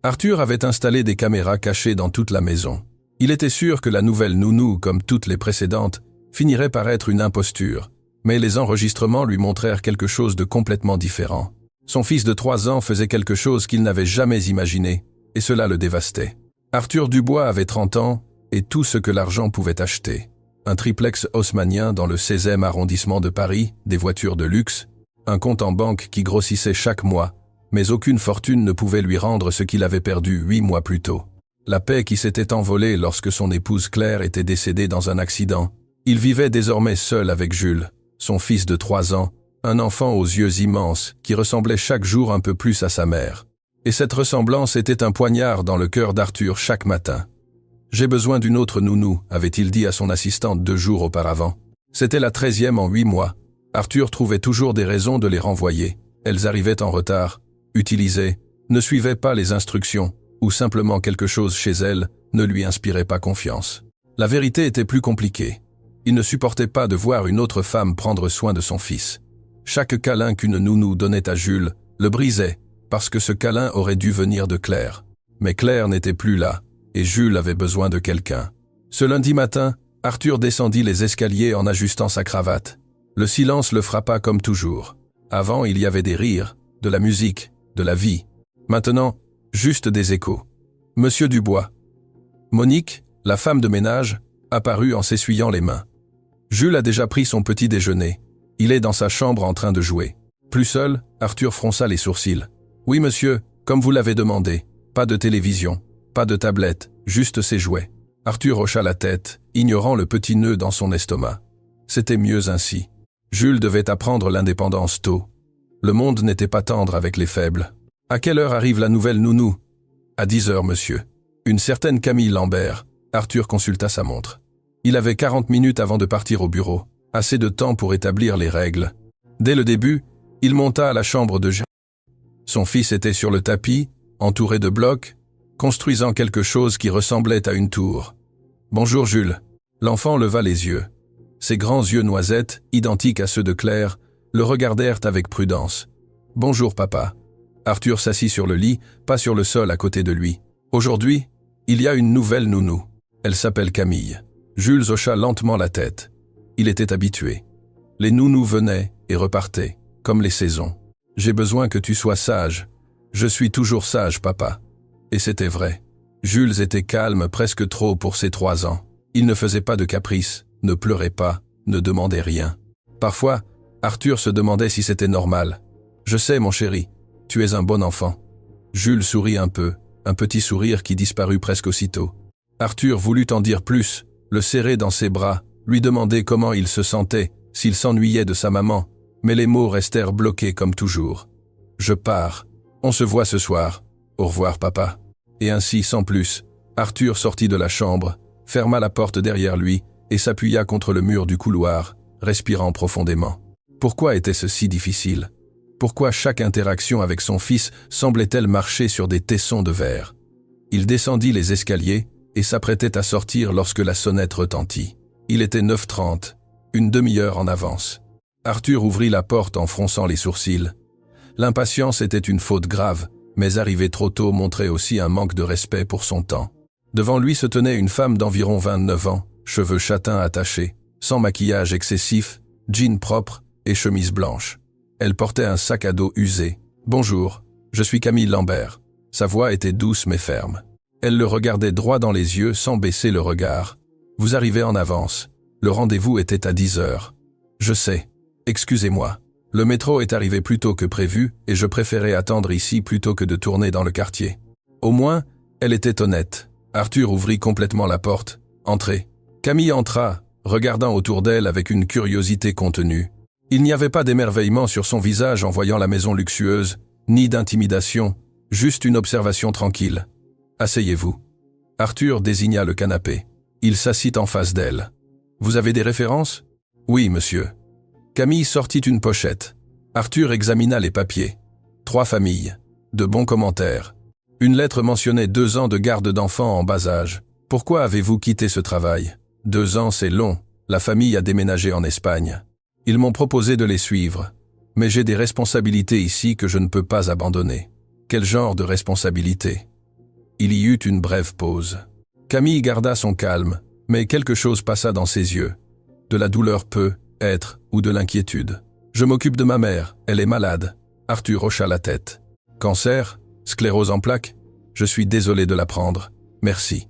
Arthur avait installé des caméras cachées dans toute la maison. Il était sûr que la nouvelle nounou, comme toutes les précédentes, finirait par être une imposture, mais les enregistrements lui montrèrent quelque chose de complètement différent. Son fils de 3 ans faisait quelque chose qu'il n'avait jamais imaginé, et cela le dévastait. Arthur Dubois avait 30 ans, et tout ce que l'argent pouvait acheter. Un triplex haussmannien dans le 16e arrondissement de Paris, des voitures de luxe, un compte en banque qui grossissait chaque mois, mais aucune fortune ne pouvait lui rendre ce qu'il avait perdu 8 mois plus tôt. La paix qui s'était envolée lorsque son épouse Claire était décédée dans un accident. Il vivait désormais seul avec Jules, son fils de 3 ans, un enfant aux yeux immenses qui ressemblait chaque jour un peu plus à sa mère. Et cette ressemblance était un poignard dans le cœur d'Arthur chaque matin. « J'ai besoin d'une autre nounou », avait-il dit à son assistante 2 jours auparavant. C'était la 13e en 8 mois. Arthur trouvait toujours des raisons de les renvoyer. Elles arrivaient en retard, utilisées, ne suivaient pas les instructions, ou simplement quelque chose chez elles ne lui inspirait pas confiance. La vérité était plus compliquée. Il ne supportait pas de voir une autre femme prendre soin de son fils. Chaque câlin qu'une nounou donnait à Jules le brisait, parce que ce câlin aurait dû venir de Claire. Mais Claire n'était plus là, et Jules avait besoin de quelqu'un. Ce lundi matin, Arthur descendit les escaliers en ajustant sa cravate. Le silence le frappa comme toujours. Avant, il y avait des rires, de la musique, de la vie. Maintenant, juste des échos. Monsieur Dubois. Monique, la femme de ménage, apparut en s'essuyant les mains. Jules a déjà pris son petit déjeuner. Il est dans sa chambre en train de jouer. Plus seul, Arthur fronça les sourcils. Oui, monsieur, comme vous l'avez demandé. Pas de télévision, pas de tablette, juste ses jouets. Arthur hocha la tête, ignorant le petit nœud dans son estomac. C'était mieux ainsi. Jules devait apprendre l'indépendance tôt. Le monde n'était pas tendre avec les faibles. À quelle heure arrive la nouvelle nounou? À 10 heures, monsieur. Une certaine Camille Lambert. Arthur consulta sa montre. Il avait 40 minutes avant de partir au bureau. Assez de temps pour établir les règles. Dès le début, il monta à la chambre de Jules. Son fils était sur le tapis, entouré de blocs, construisant quelque chose qui ressemblait à une tour. « Bonjour Jules ». L'enfant leva les yeux. Ses grands yeux noisettes, identiques à ceux de Claire, le regardèrent avec prudence. « Bonjour papa ». Arthur s'assit sur le lit, pas sur le sol à côté de lui. « Aujourd'hui, il y a une nouvelle nounou. Elle s'appelle Camille ». Jules hocha lentement la tête. Il était habitué. Les nounous venaient et repartaient, comme les saisons. « J'ai besoin que tu sois sage. Je suis toujours sage, papa. » Et c'était vrai. Jules était calme presque trop pour ses 3 ans. Il ne faisait pas de caprices, ne pleurait pas, ne demandait rien. Parfois, Arthur se demandait si c'était normal. « Je sais, mon chéri, tu es un bon enfant. » Jules sourit un peu, un petit sourire qui disparut presque aussitôt. Arthur voulut en dire plus, le serrer dans ses bras, lui demander comment il se sentait, s'il s'ennuyait de sa maman, mais les mots restèrent bloqués comme toujours. « Je pars. On se voit ce soir. Au revoir, papa. » Et ainsi, sans plus, Arthur sortit de la chambre, ferma la porte derrière lui et s'appuya contre le mur du couloir, respirant profondément. Pourquoi était-ce si difficile? Pourquoi chaque interaction avec son fils semblait-elle marcher sur des tessons de verre? Il descendit les escaliers et s'apprêtait à sortir lorsque la sonnette retentit. Il était 9h30, une demi-heure en avance. Arthur ouvrit la porte en fronçant les sourcils. L'impatience était une faute grave, mais arriver trop tôt montrait aussi un manque de respect pour son temps. Devant lui se tenait une femme d'environ 29 ans, cheveux châtains attachés, sans maquillage excessif, jean propre et chemise blanche. Elle portait un sac à dos usé. « Bonjour, je suis Camille Lambert. » Sa voix était douce mais ferme. Elle le regardait droit dans les yeux sans baisser le regard. « Vous arrivez en avance. Le rendez-vous était à 10 heures. »« Je sais. Excusez-moi. Le métro est arrivé plus tôt que prévu et je préférais attendre ici plutôt que de tourner dans le quartier. » Au moins, elle était honnête. Arthur ouvrit complètement la porte. « Entrez. » Camille entra, regardant autour d'elle avec une curiosité contenue. Il n'y avait pas d'émerveillement sur son visage en voyant la maison luxueuse, ni d'intimidation, juste une observation tranquille. « Asseyez-vous. » Arthur désigna le canapé. Il s'assit en face d'elle. « Vous avez des références ? » « Oui, monsieur. » Camille sortit une pochette. Arthur examina les papiers. 3 familles. De bons commentaires. Une lettre mentionnait 2 ans de garde d'enfants en bas âge. « Pourquoi avez-vous quitté ce travail ? 2 ans, c'est long. La famille a déménagé en Espagne. Ils m'ont proposé de les suivre. Mais j'ai des responsabilités ici que je ne peux pas abandonner. » Quel genre de responsabilité ? Il y eut une brève pause. Camille garda son calme, mais quelque chose passa dans ses yeux. De la douleur peut-être, ou de l'inquiétude. Je m'occupe de ma mère, elle est malade. Arthur hocha la tête. Cancer? Sclérose en plaques? Je suis désolé de l'apprendre. Merci.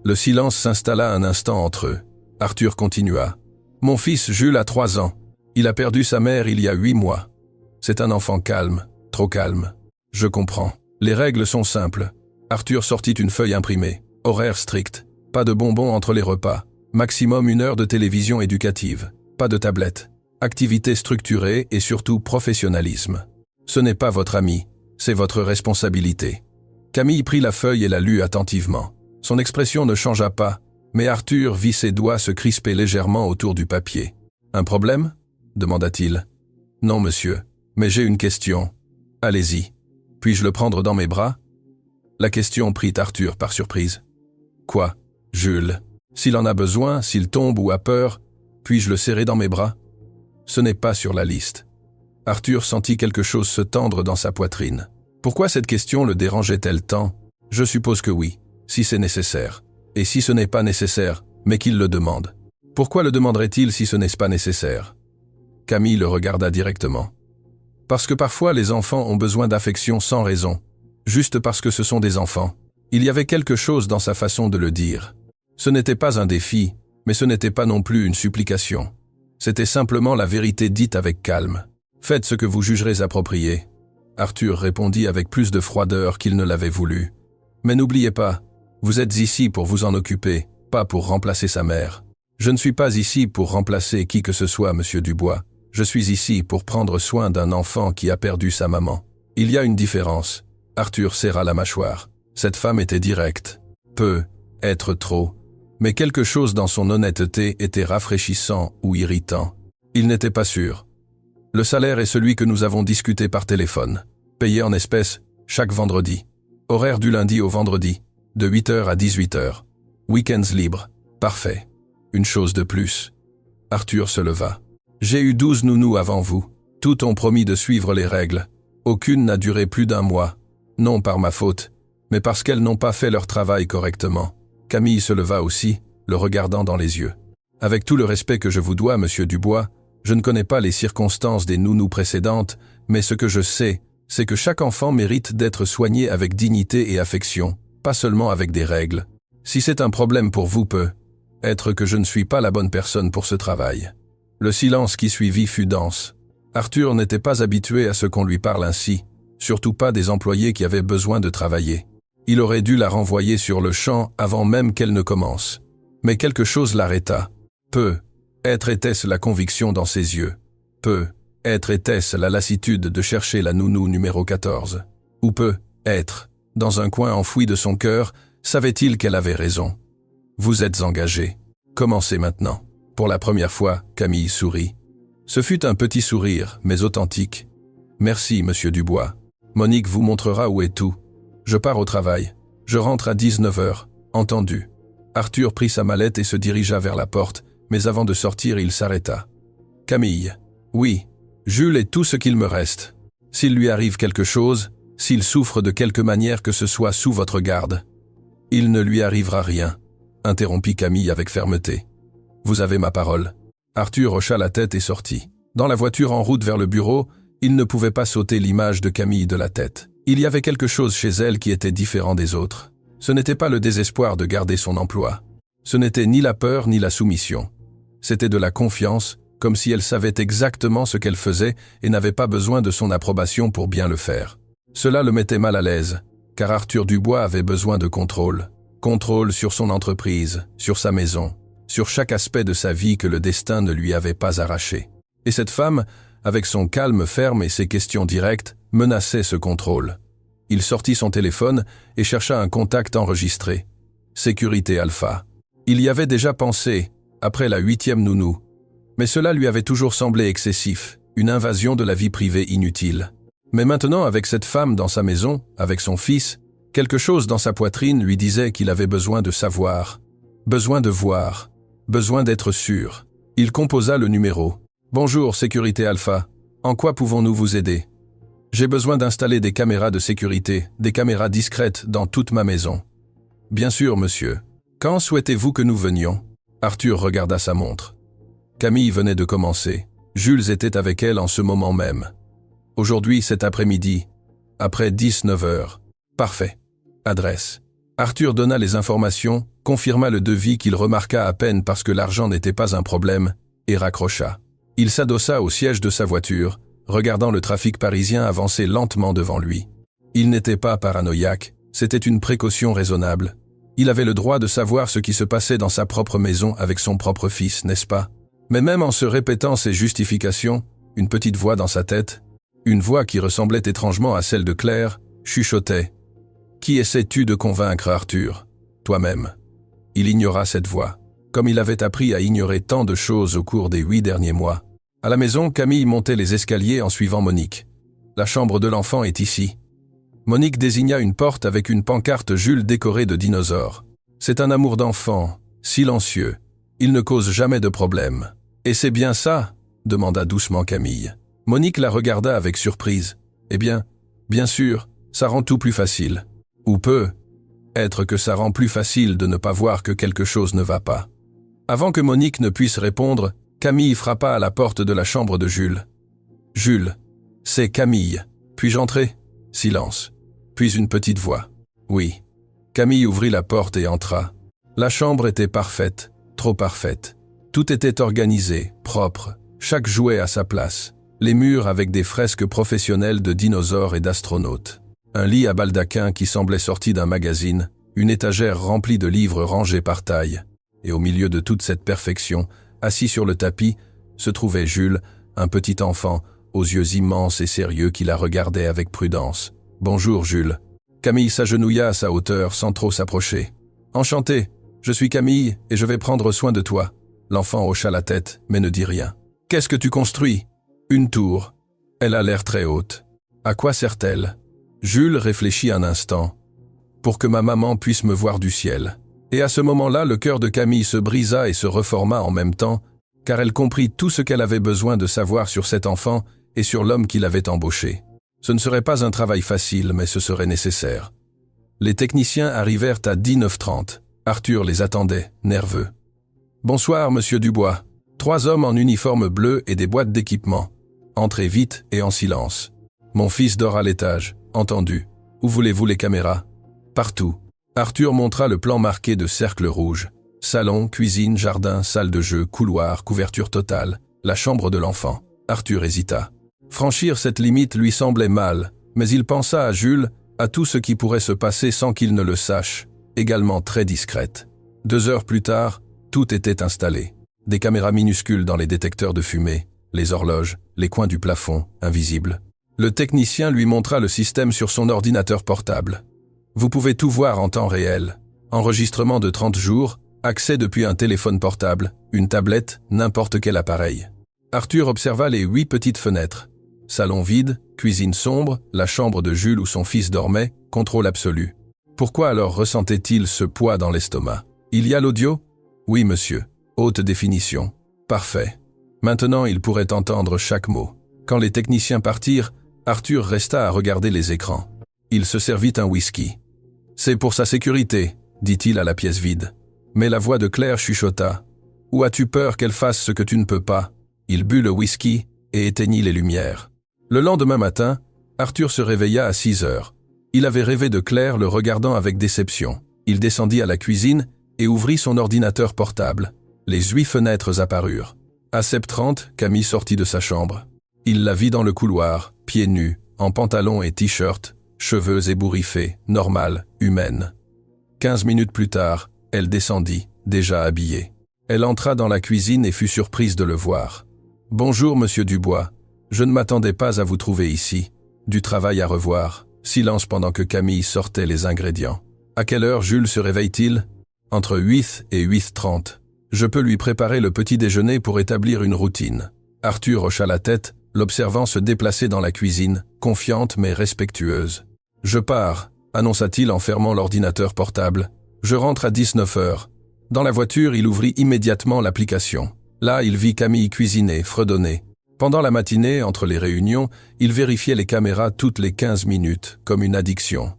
Le silence s'installa un instant entre eux. Arthur continua. Mon fils Jules a 3 ans. Il a perdu sa mère il y a 8 mois. C'est un enfant calme, trop calme. Je comprends. Les règles sont simples. Arthur sortit une feuille imprimée. Horaire strict. Pas de bonbons entre les repas. Maximum 1 heure de télévision éducative. Pas de tablette. Activité structurée et surtout professionnalisme. Ce n'est pas votre ami, c'est votre responsabilité. Camille prit la feuille et la lut attentivement. Son expression ne changea pas, mais Arthur vit ses doigts se crisper légèrement autour du papier. « Un problème » demanda-t-il. « Non, monsieur, mais j'ai une question. Allez-y. Puis-je le prendre dans mes bras » La question prit Arthur par surprise. « Quoi, Jules? S'il en a besoin, s'il tombe ou a peur, puis-je le serrer dans mes bras » Ce n'est pas sur la liste. Arthur sentit quelque chose se tendre dans sa poitrine. Pourquoi cette question le dérangeait-elle tant? Je suppose que oui, si c'est nécessaire. Et si ce n'est pas nécessaire, mais qu'il le demande. Pourquoi le demanderait-il si ce n'est pas nécessaire? Camille le regarda directement. Parce que parfois les enfants ont besoin d'affection sans raison, juste parce que ce sont des enfants. Il y avait quelque chose dans sa façon de le dire. Ce n'était pas un défi, mais ce n'était pas non plus une supplication. C'était simplement la vérité dite avec calme. Faites ce que vous jugerez approprié. Arthur répondit avec plus de froideur qu'il ne l'avait voulu. Mais n'oubliez pas, vous êtes ici pour vous en occuper, pas pour remplacer sa mère. Je ne suis pas ici pour remplacer qui que ce soit, monsieur Dubois. Je suis ici pour prendre soin d'un enfant qui a perdu sa maman. Il y a une différence. Arthur serra la mâchoire. Cette femme était directe. Peut-être trop. Mais quelque chose dans son honnêteté était rafraîchissant ou irritant. Il n'était pas sûr. Le salaire est celui que nous avons discuté par téléphone. Payé en espèces, chaque vendredi. Horaire du lundi au vendredi, de 8h à 18h. Week-ends libres. Parfait. Une chose de plus. Arthur se leva. J'ai eu 12 nounous avant vous. Toutes ont promis de suivre les règles. Aucune n'a duré plus d'1 mois. Non par ma faute, mais parce qu'elles n'ont pas fait leur travail correctement. Camille se leva aussi, le regardant dans les yeux. Avec tout le respect que je vous dois, monsieur Dubois, je ne connais pas les circonstances des nounous précédentes, mais ce que je sais, c'est que chaque enfant mérite d'être soigné avec dignité et affection, pas seulement avec des règles. Si c'est un problème pour vous, peut-être que je ne suis pas la bonne personne pour ce travail. Le silence qui suivit fut dense. Arthur n'était pas habitué à ce qu'on lui parle ainsi, surtout pas des employés qui avaient besoin de travailler. Il aurait dû la renvoyer sur le champ avant même qu'elle ne commence. Mais quelque chose l'arrêta. Peut-être était-ce la conviction dans ses yeux. Peut-être était-ce la lassitude de chercher la nounou numéro 14. Ou peut-être, dans un coin enfoui de son cœur, savait-il qu'elle avait raison. Vous êtes engagé. Commencez maintenant. Pour la première fois, Camille sourit. Ce fut un petit sourire, mais authentique. Merci, monsieur Dubois. Monique vous montrera où est tout. Je pars au travail. Je rentre à 19h. Entendu. Arthur prit sa mallette et se dirigea vers la porte, mais avant de sortir, il s'arrêta. Camille. Oui. Jules est tout ce qu'il me reste. S'il lui arrive quelque chose, s'il souffre de quelque manière que ce soit sous votre garde. Il ne lui arrivera rien, interrompit Camille avec fermeté. Vous avez ma parole. Arthur hocha la tête et sortit. Dans la voiture en route vers le bureau, il ne pouvait pas sauter l'image de Camille de la tête. Il y avait quelque chose chez elle qui était différent des autres. Ce n'était pas le désespoir de garder son emploi. Ce n'était ni la peur ni la soumission. C'était de la confiance, comme si elle savait exactement ce qu'elle faisait et n'avait pas besoin de son approbation pour bien le faire. Cela le mettait mal à l'aise, car Arthur Dubois avait besoin de contrôle. Contrôle sur son entreprise, sur sa maison, sur chaque aspect de sa vie que le destin ne lui avait pas arraché. Et cette femme, avec son calme ferme et ses questions directes, menaçait ce contrôle. Il sortit son téléphone et chercha un contact enregistré. Sécurité Alpha. Il y avait déjà pensé, après la 8e nounou. Mais cela lui avait toujours semblé excessif, une invasion de la vie privée inutile. Mais maintenant, avec cette femme dans sa maison, avec son fils, quelque chose dans sa poitrine lui disait qu'il avait besoin de savoir, besoin de voir, besoin d'être sûr. Il composa le numéro. « Bonjour, Sécurité Alpha. En quoi pouvons-nous vous aider ? J'ai besoin d'installer des caméras de sécurité, des caméras discrètes dans toute ma maison. Bien sûr, monsieur. Quand souhaitez-vous que nous venions? Arthur regarda sa montre. Camille venait de commencer. Jules était avec elle en ce moment même. Aujourd'hui, cet après-midi, après 19 heures. Parfait. Adresse. Arthur donna les informations, confirma le devis qu'il remarqua à peine parce que l'argent n'était pas un problème, et raccrocha. Il s'adossa au siège de sa voiture, regardant le trafic parisien avancer lentement devant lui. Il n'était pas paranoïaque, c'était une précaution raisonnable. Il avait le droit de savoir ce qui se passait dans sa propre maison avec son propre fils, n'est-ce pas? Mais même en se répétant ces justifications, une petite voix dans sa tête, une voix qui ressemblait étrangement à celle de Claire, chuchotait. Qui essaies-tu de convaincre, Arthur? Toi-même. Il ignora cette voix, comme il avait appris à ignorer tant de choses au cours des 8 derniers mois. À la maison, Camille montait les escaliers en suivant Monique. La chambre de l'enfant est ici. Monique désigna une porte avec une pancarte Jules décorée de dinosaures. C'est un amour d'enfant, silencieux. Il ne cause jamais de problème. Et c'est bien ça? Demanda doucement Camille. Monique la regarda avec surprise. Eh bien sûr, ça rend tout plus facile. Ou peut être que ça rend plus facile de ne pas voir que quelque chose ne va pas. Avant que Monique ne puisse répondre, Camille frappa à la porte de la chambre de Jules. « Jules, c'est Camille. Puis-je entrer ?» Silence. Puis une petite voix. « Oui. » Camille ouvrit la porte et entra. La chambre était parfaite, trop parfaite. Tout était organisé, propre, chaque jouet à sa place. Les murs avec des fresques professionnelles de dinosaures et d'astronautes. Un lit à baldaquin qui semblait sorti d'un magazine, une étagère remplie de livres rangés par taille. Et au milieu de toute cette perfection, assis sur le tapis, se trouvait Jules, un petit enfant, aux yeux immenses et sérieux qui la regardait avec prudence. « Bonjour, Jules. » Camille s'agenouilla à sa hauteur sans trop s'approcher. « Enchanté, je suis Camille et je vais prendre soin de toi. » L'enfant hocha la tête, mais ne dit rien. « Qu'est-ce que tu construis ?»« Une tour. Elle a l'air très haute. À quoi sert-elle » Jules réfléchit un instant. « Pour que ma maman puisse me voir du ciel. » Et à ce moment-là, le cœur de Camille se brisa et se reforma en même temps, car elle comprit tout ce qu'elle avait besoin de savoir sur cet enfant et sur l'homme qui l'avait embauché. Ce ne serait pas un travail facile, mais ce serait nécessaire. Les techniciens arrivèrent à 19h30. Arthur les attendait, nerveux. « Bonsoir, monsieur Dubois. » 3 hommes en uniforme bleu et des boîtes d'équipement. Entrez vite et en silence. « Mon fils dort à l'étage. Entendu. Où voulez-vous les caméras ? » Partout. Arthur montra le plan marqué de cercles rouges. Salon, cuisine, jardin, salle de jeu, couloir, couverture totale, la chambre de l'enfant. Arthur hésita. Franchir cette limite lui semblait mal, mais il pensa à Jules, à tout ce qui pourrait se passer sans qu'il ne le sache, également très discrète. 2 heures plus tard, tout était installé. Des caméras minuscules dans les détecteurs de fumée, les horloges, les coins du plafond, invisibles. Le technicien lui montra le système sur son ordinateur portable. Vous pouvez tout voir en temps réel. Enregistrement de 30 jours, accès depuis un téléphone portable, une tablette, n'importe quel appareil. Arthur observa les 8 petites fenêtres. Salon vide, cuisine sombre, la chambre de Jules où son fils dormait, contrôle absolu. Pourquoi alors ressentait-il ce poids dans l'estomac? Il y a l'audio? Oui, monsieur. Haute définition. Parfait. Maintenant, il pourrait entendre chaque mot. Quand les techniciens partirent, Arthur resta à regarder les écrans. Il se servit un whisky. « C'est pour sa sécurité », dit-il à la pièce vide. Mais la voix de Claire chuchota. « Ou as-tu peur qu'elle fasse ce que tu ne peux pas ?» Il but le whisky et éteignit les lumières. Le lendemain matin, Arthur se réveilla à 6 heures. Il avait rêvé de Claire le regardant avec déception. Il descendit à la cuisine et ouvrit son ordinateur portable. Les 8 fenêtres apparurent. À 7h30, Camille sortit de sa chambre. Il la vit dans le couloir, pieds nus, en pantalon et t-shirt, cheveux ébouriffés, normale, humaine. 15 minutes plus tard, elle descendit, déjà habillée. Elle entra dans la cuisine et fut surprise de le voir. « Bonjour, monsieur Dubois. Je ne m'attendais pas à vous trouver ici. Du travail à revoir. » Silence pendant que Camille sortait les ingrédients. « À quelle heure Jules se réveille-t-il ?»« Entre 8 et 8h30. Je peux lui préparer le petit déjeuner pour établir une routine. » Arthur hocha la tête, l'observant se déplacer dans la cuisine, confiante mais respectueuse. « Je pars », annonça-t-il en fermant l'ordinateur portable. « Je rentre à 19h. » Dans la voiture, il ouvrit immédiatement l'application. Là, il vit Camille cuisiner, fredonner. Pendant la matinée, entre les réunions, il vérifiait les caméras toutes les 15 minutes, comme une addiction.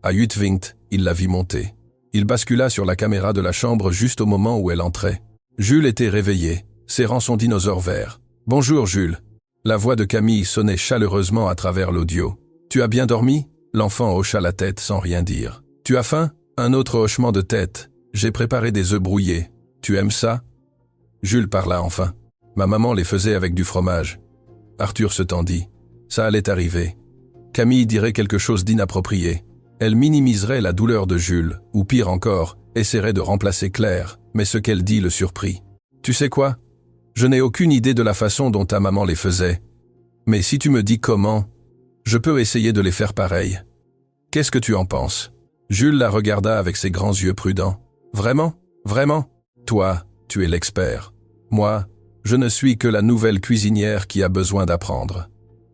À 8h20, il la vit monter. Il bascula sur la caméra de la chambre juste au moment où elle entrait. Jules était réveillé, serrant son dinosaure vert. « Bonjour Jules !» La voix de Camille sonnait chaleureusement à travers l'audio. « Tu as bien dormi ?» L'enfant hocha la tête sans rien dire. « Tu as faim ?» Un autre hochement de tête. « J'ai préparé des œufs brouillés. Tu aimes ça ?» Jules parla enfin. « Ma maman les faisait avec du fromage. » Arthur se tendit. Ça allait arriver. Camille dirait quelque chose d'inapproprié. Elle minimiserait la douleur de Jules, ou pire encore, essaierait de remplacer Claire, mais ce qu'elle dit le surprit. « Tu sais quoi ? Je n'ai aucune idée de la façon dont ta maman les faisait. Mais si tu me dis comment, je peux essayer de les faire pareil. Qu'est-ce que tu en penses ?» Jules la regarda avec ses grands yeux prudents. « Vraiment ? Vraiment ? Toi, tu es l'expert. Moi, je ne suis que la nouvelle cuisinière qui a besoin d'apprendre. »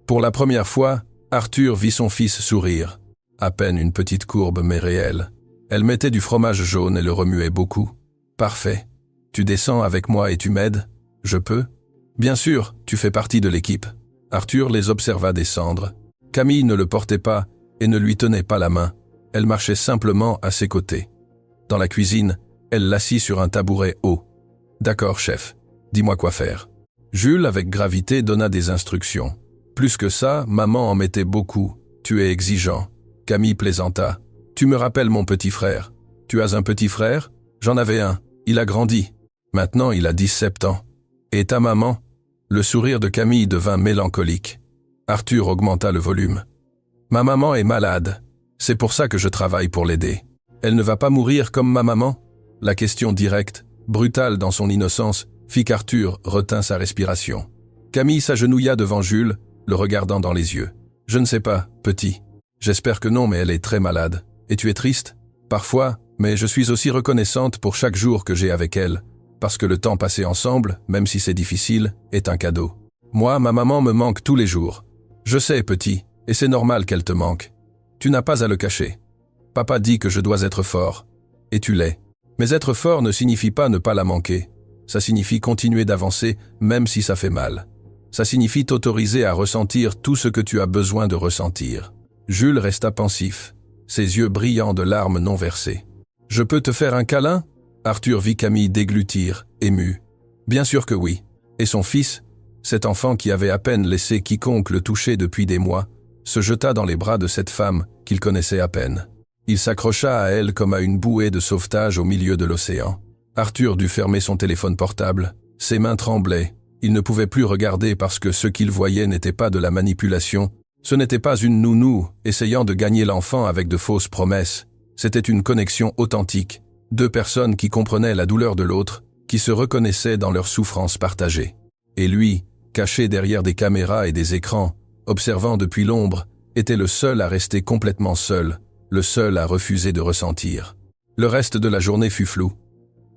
Pour la première fois, Arthur vit son fils sourire. À peine une petite courbe mais réelle. Elle mettait du fromage jaune et le remuait beaucoup. « Parfait. Tu descends avec moi et tu m'aides ? Je peux ? » « Bien sûr, tu fais partie de l'équipe. » Arthur les observa descendre. Camille ne le portait pas et ne lui tenait pas la main. Elle marchait simplement à ses côtés. Dans la cuisine, elle l'assit sur un tabouret haut. « D'accord, chef. Dis-moi quoi faire. » Jules, avec gravité, donna des instructions. « Plus que ça, maman en mettait beaucoup. Tu es exigeant. » Camille plaisanta. « Tu me rappelles mon petit frère. Tu as un petit frère ? J'en avais un. Il a grandi. Maintenant, il a 17 ans. Et ta maman ?» Le sourire de Camille devint mélancolique. Arthur augmenta le volume. « Ma maman est malade. C'est pour ça que je travaille pour l'aider. Elle ne va pas mourir comme ma maman ?» La question directe, brutale dans son innocence, fit qu'Arthur retint sa respiration. Camille s'agenouilla devant Jules, le regardant dans les yeux. « Je ne sais pas, petit. J'espère que non, mais elle est très malade. Et tu es triste ? Parfois, mais je suis aussi reconnaissante pour chaque jour que j'ai avec elle, parce que le temps passé ensemble, même si c'est difficile, est un cadeau. Moi, ma maman me manque tous les jours. Je sais, petit, et c'est normal qu'elle te manque. Tu n'as pas à le cacher. Papa dit que je dois être fort. Et tu l'es. Mais être fort ne signifie pas ne pas la manquer. Ça signifie continuer d'avancer, même si ça fait mal. Ça signifie t'autoriser à ressentir tout ce que tu as besoin de ressentir. » Jules resta pensif, ses yeux brillants de larmes non versées. « Je peux te faire un câlin ?» Arthur vit Camille déglutir, ému. « Bien sûr que oui. » Et son fils, cet enfant qui avait à peine laissé quiconque le toucher depuis des mois, se jeta dans les bras de cette femme qu'il connaissait à peine. Il s'accrocha à elle comme à une bouée de sauvetage au milieu de l'océan. Arthur dut fermer son téléphone portable. Ses mains tremblaient. Il ne pouvait plus regarder parce que ce qu'il voyait n'était pas de la manipulation. Ce n'était pas une nounou essayant de gagner l'enfant avec de fausses promesses. C'était une connexion authentique. Deux personnes qui comprenaient la douleur de l'autre, qui se reconnaissaient dans leur souffrance partagée. Et lui, caché derrière des caméras et des écrans, observant depuis l'ombre, était le seul à rester complètement seul, le seul à refuser de ressentir. Le reste de la journée fut flou.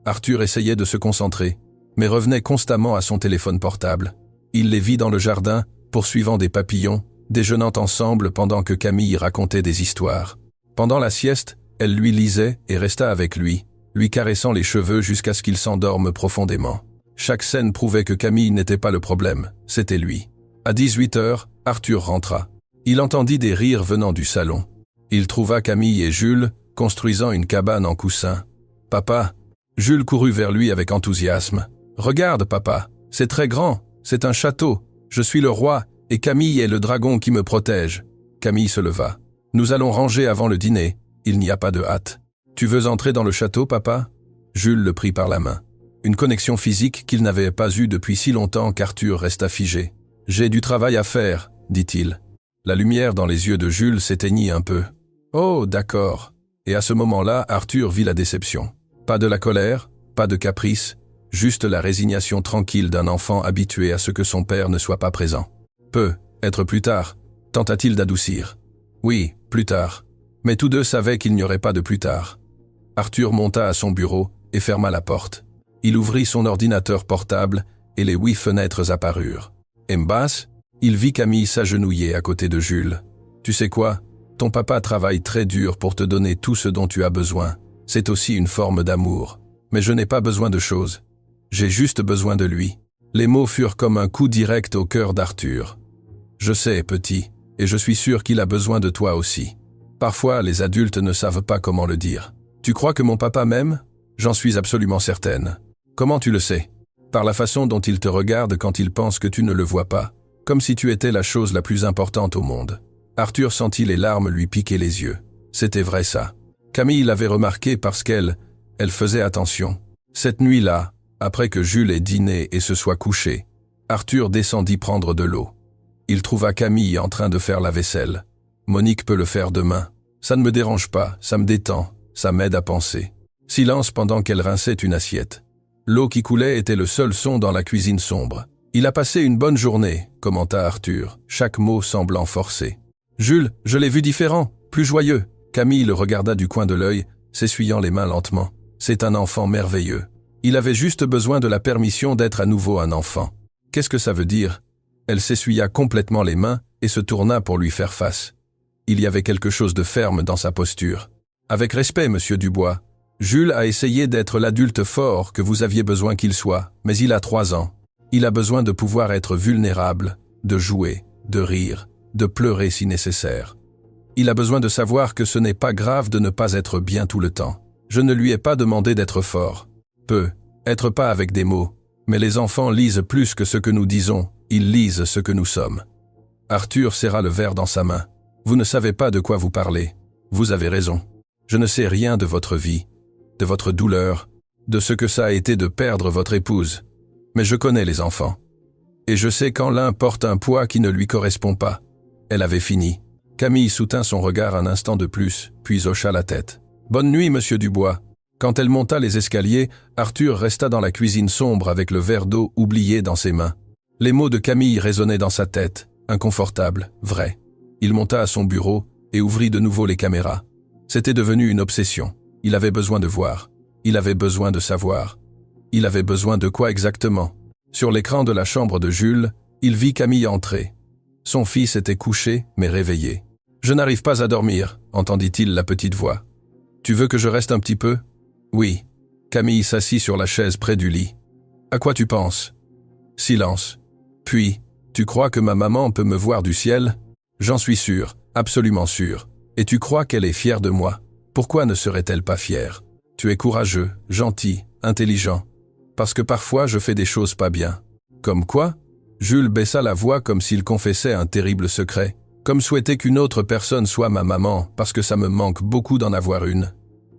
Arthur essayait de se concentrer, mais revenait constamment à son téléphone portable. Il les vit dans le jardin, poursuivant des papillons, déjeunant ensemble pendant que Camille racontait des histoires. Pendant la sieste, elle lui lisait et resta avec lui caressant les cheveux jusqu'à ce qu'il s'endorme profondément. Chaque scène prouvait que Camille n'était pas le problème, c'était lui. À 18h, Arthur rentra. Il entendit des rires venant du salon. Il trouva Camille et Jules construisant une cabane en coussin. « Papa !» Jules courut vers lui avec enthousiasme. « Regarde, papa, c'est très grand, c'est un château. Je suis le roi et Camille est le dragon qui me protège. » Camille se leva. « Nous allons ranger avant le dîner, il n'y a pas de hâte. » « Tu veux entrer dans le château, papa ?» Jules le prit par la main. Une connexion physique qu'il n'avait pas eue depuis si longtemps qu'Arthur resta figé. « J'ai du travail à faire, » dit-il. La lumière dans les yeux de Jules s'éteignit un peu. « Oh, d'accord. » Et à ce moment-là, Arthur vit la déception. Pas de la colère, pas de caprice, juste la résignation tranquille d'un enfant habitué à ce que son père ne soit pas présent. « Peut-être plus tard, » tenta-t-il d'adoucir. « Oui, plus tard. » Mais tous deux savaient qu'il n'y aurait pas de plus tard. Arthur monta à son bureau et ferma la porte. Il ouvrit son ordinateur portable et les 8 fenêtres apparurent. En basse, il vit Camille s'agenouiller à côté de Jules. « Tu sais quoi ? Ton papa travaille très dur pour te donner tout ce dont tu as besoin. C'est aussi une forme d'amour. Mais je n'ai pas besoin de choses. J'ai juste besoin de lui. » Les mots furent comme un coup direct au cœur d'Arthur. « Je sais, petit, et je suis sûr qu'il a besoin de toi aussi. Parfois, les adultes ne savent pas comment le dire. » Tu crois que mon papa m'aime? J'en suis absolument certaine. Comment tu le sais? Par la façon dont il te regarde quand il pense que tu ne le vois pas, comme si tu étais la chose la plus importante au monde. Arthur sentit les larmes lui piquer les yeux. C'était vrai ça. Camille l'avait remarqué parce qu'elle faisait attention. Cette nuit-là, après que Jules ait dîné et se soit couché, Arthur descendit prendre de l'eau. Il trouva Camille en train de faire la vaisselle. Monique peut le faire demain. Ça ne me dérange pas, ça me détend, ça m'aide à penser. Silence pendant qu'elle rinçait une assiette. L'eau qui coulait était le seul son dans la cuisine sombre. Il a passé une bonne journée, commenta Arthur, chaque mot semblant forcé. Jules, je l'ai vu différent, plus joyeux. Camille le regarda du coin de l'œil, s'essuyant les mains lentement. C'est un enfant merveilleux. Il avait juste besoin de la permission d'être à nouveau un enfant. Qu'est-ce que ça veut dire? Elle s'essuya complètement les mains et se tourna pour lui faire face. Il y avait quelque chose de ferme dans sa posture. Avec respect, monsieur Dubois, Jules a essayé d'être l'adulte fort que vous aviez besoin qu'il soit, mais il a 3 ans. Il a besoin de pouvoir être vulnérable, de jouer, de rire, de pleurer si nécessaire. Il a besoin de savoir que ce n'est pas grave de ne pas être bien tout le temps. Je ne lui ai pas demandé d'être fort. Être pas avec des mots. Mais les enfants lisent plus que ce que nous disons, ils lisent ce que nous sommes. Arthur serra le verre dans sa main. Vous ne savez pas de quoi vous parlez. Vous avez raison. Je ne sais rien de votre vie, de votre douleur, de ce que ça a été de perdre votre épouse. Mais je connais les enfants. Et je sais quand l'un porte un poids qui ne lui correspond pas. Elle avait fini. Camille soutint son regard un instant de plus, puis hocha la tête. Bonne nuit, monsieur Dubois. Quand elle monta les escaliers, Arthur resta dans la cuisine sombre avec le verre d'eau oublié dans ses mains. Les mots de Camille résonnaient dans sa tête, inconfortables, vrais. Il monta à son bureau et ouvrit de nouveau les caméras. C'était devenu une obsession. Il avait besoin de voir. Il avait besoin de savoir. Il avait besoin de quoi exactement? Sur l'écran de la chambre de Jules, il vit Camille entrer. Son fils était couché, mais réveillé. « Je n'arrive pas à dormir », entendit-il la petite voix. « Tu veux que je reste un petit peu ?»« Oui. » Camille s'assit sur la chaise près du lit. « À quoi tu penses ?» Silence. Puis, « Tu crois que ma maman peut me voir du ciel ?»« J'en suis sûr, absolument sûr. Et tu crois qu'elle est fière de moi? Pourquoi ne serait-elle pas fière? Tu es courageux, gentil, intelligent. Parce que parfois je fais des choses pas bien. Comme quoi? Jules baissa la voix comme s'il confessait un terrible secret. Comme souhaiter qu'une autre personne soit ma maman, parce que ça me manque beaucoup d'en avoir une.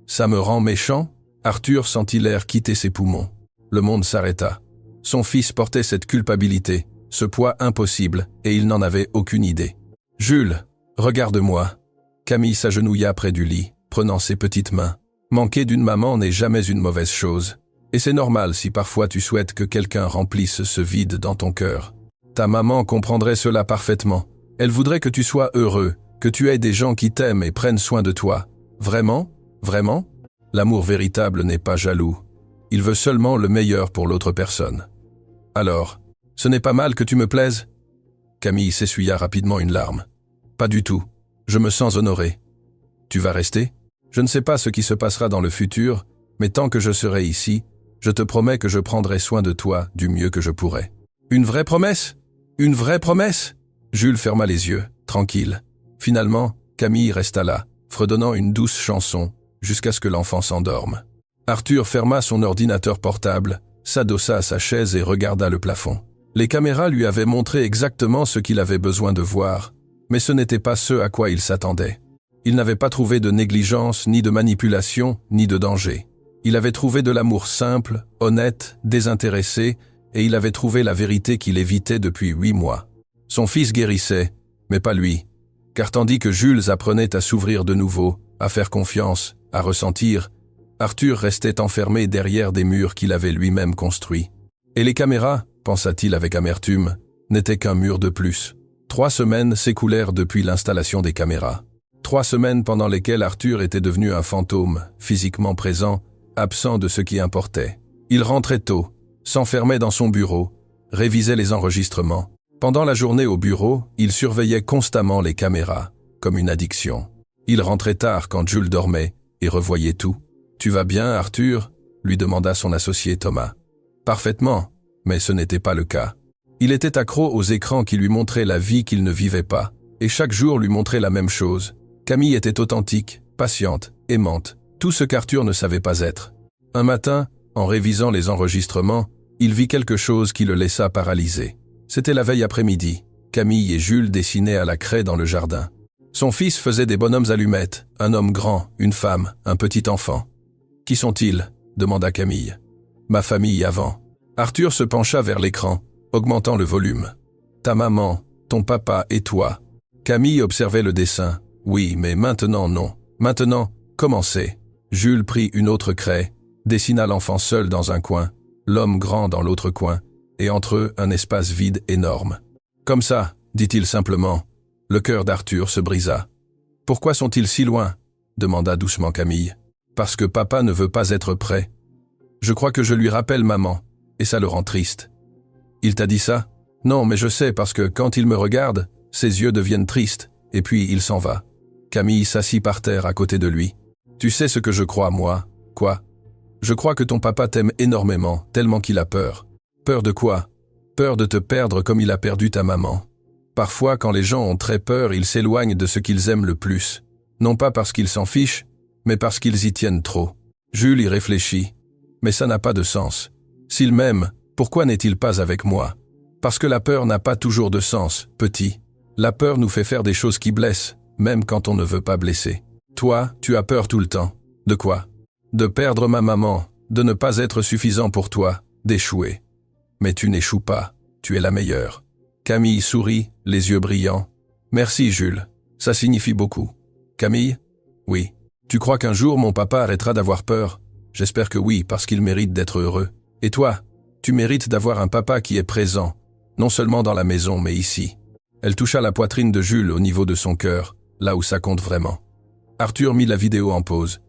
Ça me rend méchant? Arthur sentit l'air quitter ses poumons. Le monde s'arrêta. Son fils portait cette culpabilité, ce poids impossible, et il n'en avait aucune idée. Jules, regarde-moi. Camille s'agenouilla près du lit, prenant ses petites mains. Manquer d'une maman n'est jamais une mauvaise chose. Et c'est normal si parfois tu souhaites que quelqu'un remplisse ce vide dans ton cœur. Ta maman comprendrait cela parfaitement. Elle voudrait que tu sois heureux, que tu aies des gens qui t'aiment et prennent soin de toi. Vraiment? Vraiment? L'amour véritable n'est pas jaloux. Il veut seulement le meilleur pour l'autre personne. Alors, ce n'est pas mal que tu me plaises? Camille s'essuya rapidement une larme. Pas du tout. Je me sens honoré. Tu vas rester? Je ne sais pas ce qui se passera dans le futur, mais tant que je serai ici, je te promets que je prendrai soin de toi du mieux que je pourrai. Une vraie promesse? Une vraie promesse? Jules ferma les yeux, tranquille. Finalement, Camille resta là, fredonnant une douce chanson, jusqu'à ce que l'enfant s'endorme. Arthur ferma son ordinateur portable, s'adossa à sa chaise et regarda le plafond. Les caméras lui avaient montré exactement ce qu'il avait besoin de voir, mais ce n'était pas ce à quoi il s'attendait. Il n'avait pas trouvé de négligence, ni de manipulation, ni de danger. Il avait trouvé de l'amour simple, honnête, désintéressé, et il avait trouvé la vérité qu'il évitait depuis 8 mois. Son fils guérissait, mais pas lui, car tandis que Jules apprenait à s'ouvrir de nouveau, à faire confiance, à ressentir, Arthur restait enfermé derrière des murs qu'il avait lui-même construits. Et les caméras, pensa-t-il avec amertume, n'étaient qu'un mur de plus. 3 semaines s'écoulèrent depuis l'installation des caméras. 3 semaines pendant lesquelles Arthur était devenu un fantôme, physiquement présent, absent de ce qui importait. Il rentrait tôt, s'enfermait dans son bureau, révisait les enregistrements. Pendant la journée au bureau, il surveillait constamment les caméras, comme une addiction. Il rentrait tard quand Jules dormait et revoyait tout. « Tu vas bien, Arthur ?» lui demanda son associé Thomas. « Parfaitement, mais ce n'était pas le cas. Il était accro aux écrans qui lui montraient la vie qu'il ne vivait pas, et chaque jour lui montrait la même chose. Camille était authentique, patiente, aimante, Tout ce qu'Arthur ne savait pas être. Un matin, en révisant les enregistrements, il vit quelque chose qui le laissa paralysé. C'était la veille après-midi. Camille et Jules dessinaient à la craie dans le jardin. Son fils faisait des bonhommes allumettes, un homme grand, une femme, un petit enfant. « Qui sont-ils » demanda Camille. « Ma famille avant. » Arthur se pencha vers l'écran, augmentant le volume. « Ta maman, ton papa et toi. » Camille observait le dessin. « Oui, mais maintenant non. Maintenant, commencez. » Jules prit une autre craie, dessina l'enfant seul dans un coin, l'homme grand dans l'autre coin, et entre eux un espace vide énorme. « Comme ça, » dit-il simplement. Le cœur d'Arthur se brisa. « Pourquoi sont-ils si loin » demanda doucement Camille. « Parce que papa ne veut pas être prêt. Je crois que je lui rappelle maman, et ça le rend triste. » « Il t'a dit ça ?»« Non, mais je sais parce que quand il me regarde, ses yeux deviennent tristes, et puis il s'en va. » Camille s'assit par terre à côté de lui. « Tu sais ce que je crois, moi ? Quoi ? Je crois que ton papa t'aime énormément, tellement qu'il a peur. Peur de quoi ? Peur de te perdre comme il a perdu ta maman. Parfois, quand les gens ont très peur, ils s'éloignent de ce qu'ils aiment le plus. Non pas parce qu'ils s'en fichent, mais parce qu'ils y tiennent trop. » Jules y réfléchit. « Mais ça n'a pas de sens. S'il m'aime, pourquoi n'est-il pas avec moi ? Parce que la peur n'a pas toujours de sens, petit. La peur nous fait faire des choses qui blessent, même quand on ne veut pas blesser. Toi, tu as peur tout le temps. De quoi ? De perdre ma maman, de ne pas être suffisant pour toi, d'échouer. Mais tu n'échoues pas, tu es la meilleure. » Camille sourit, les yeux brillants. « Merci Jules, ça signifie beaucoup. » « Camille ? Oui. Tu crois qu'un jour mon papa arrêtera d'avoir peur ? J'espère que oui, parce qu'il mérite d'être heureux. Et toi ? Tu mérites d'avoir un papa qui est présent, non seulement dans la maison, mais ici. » Elle toucha la poitrine de Jules au niveau de son cœur, là où ça compte vraiment. Arthur mit la vidéo en pause.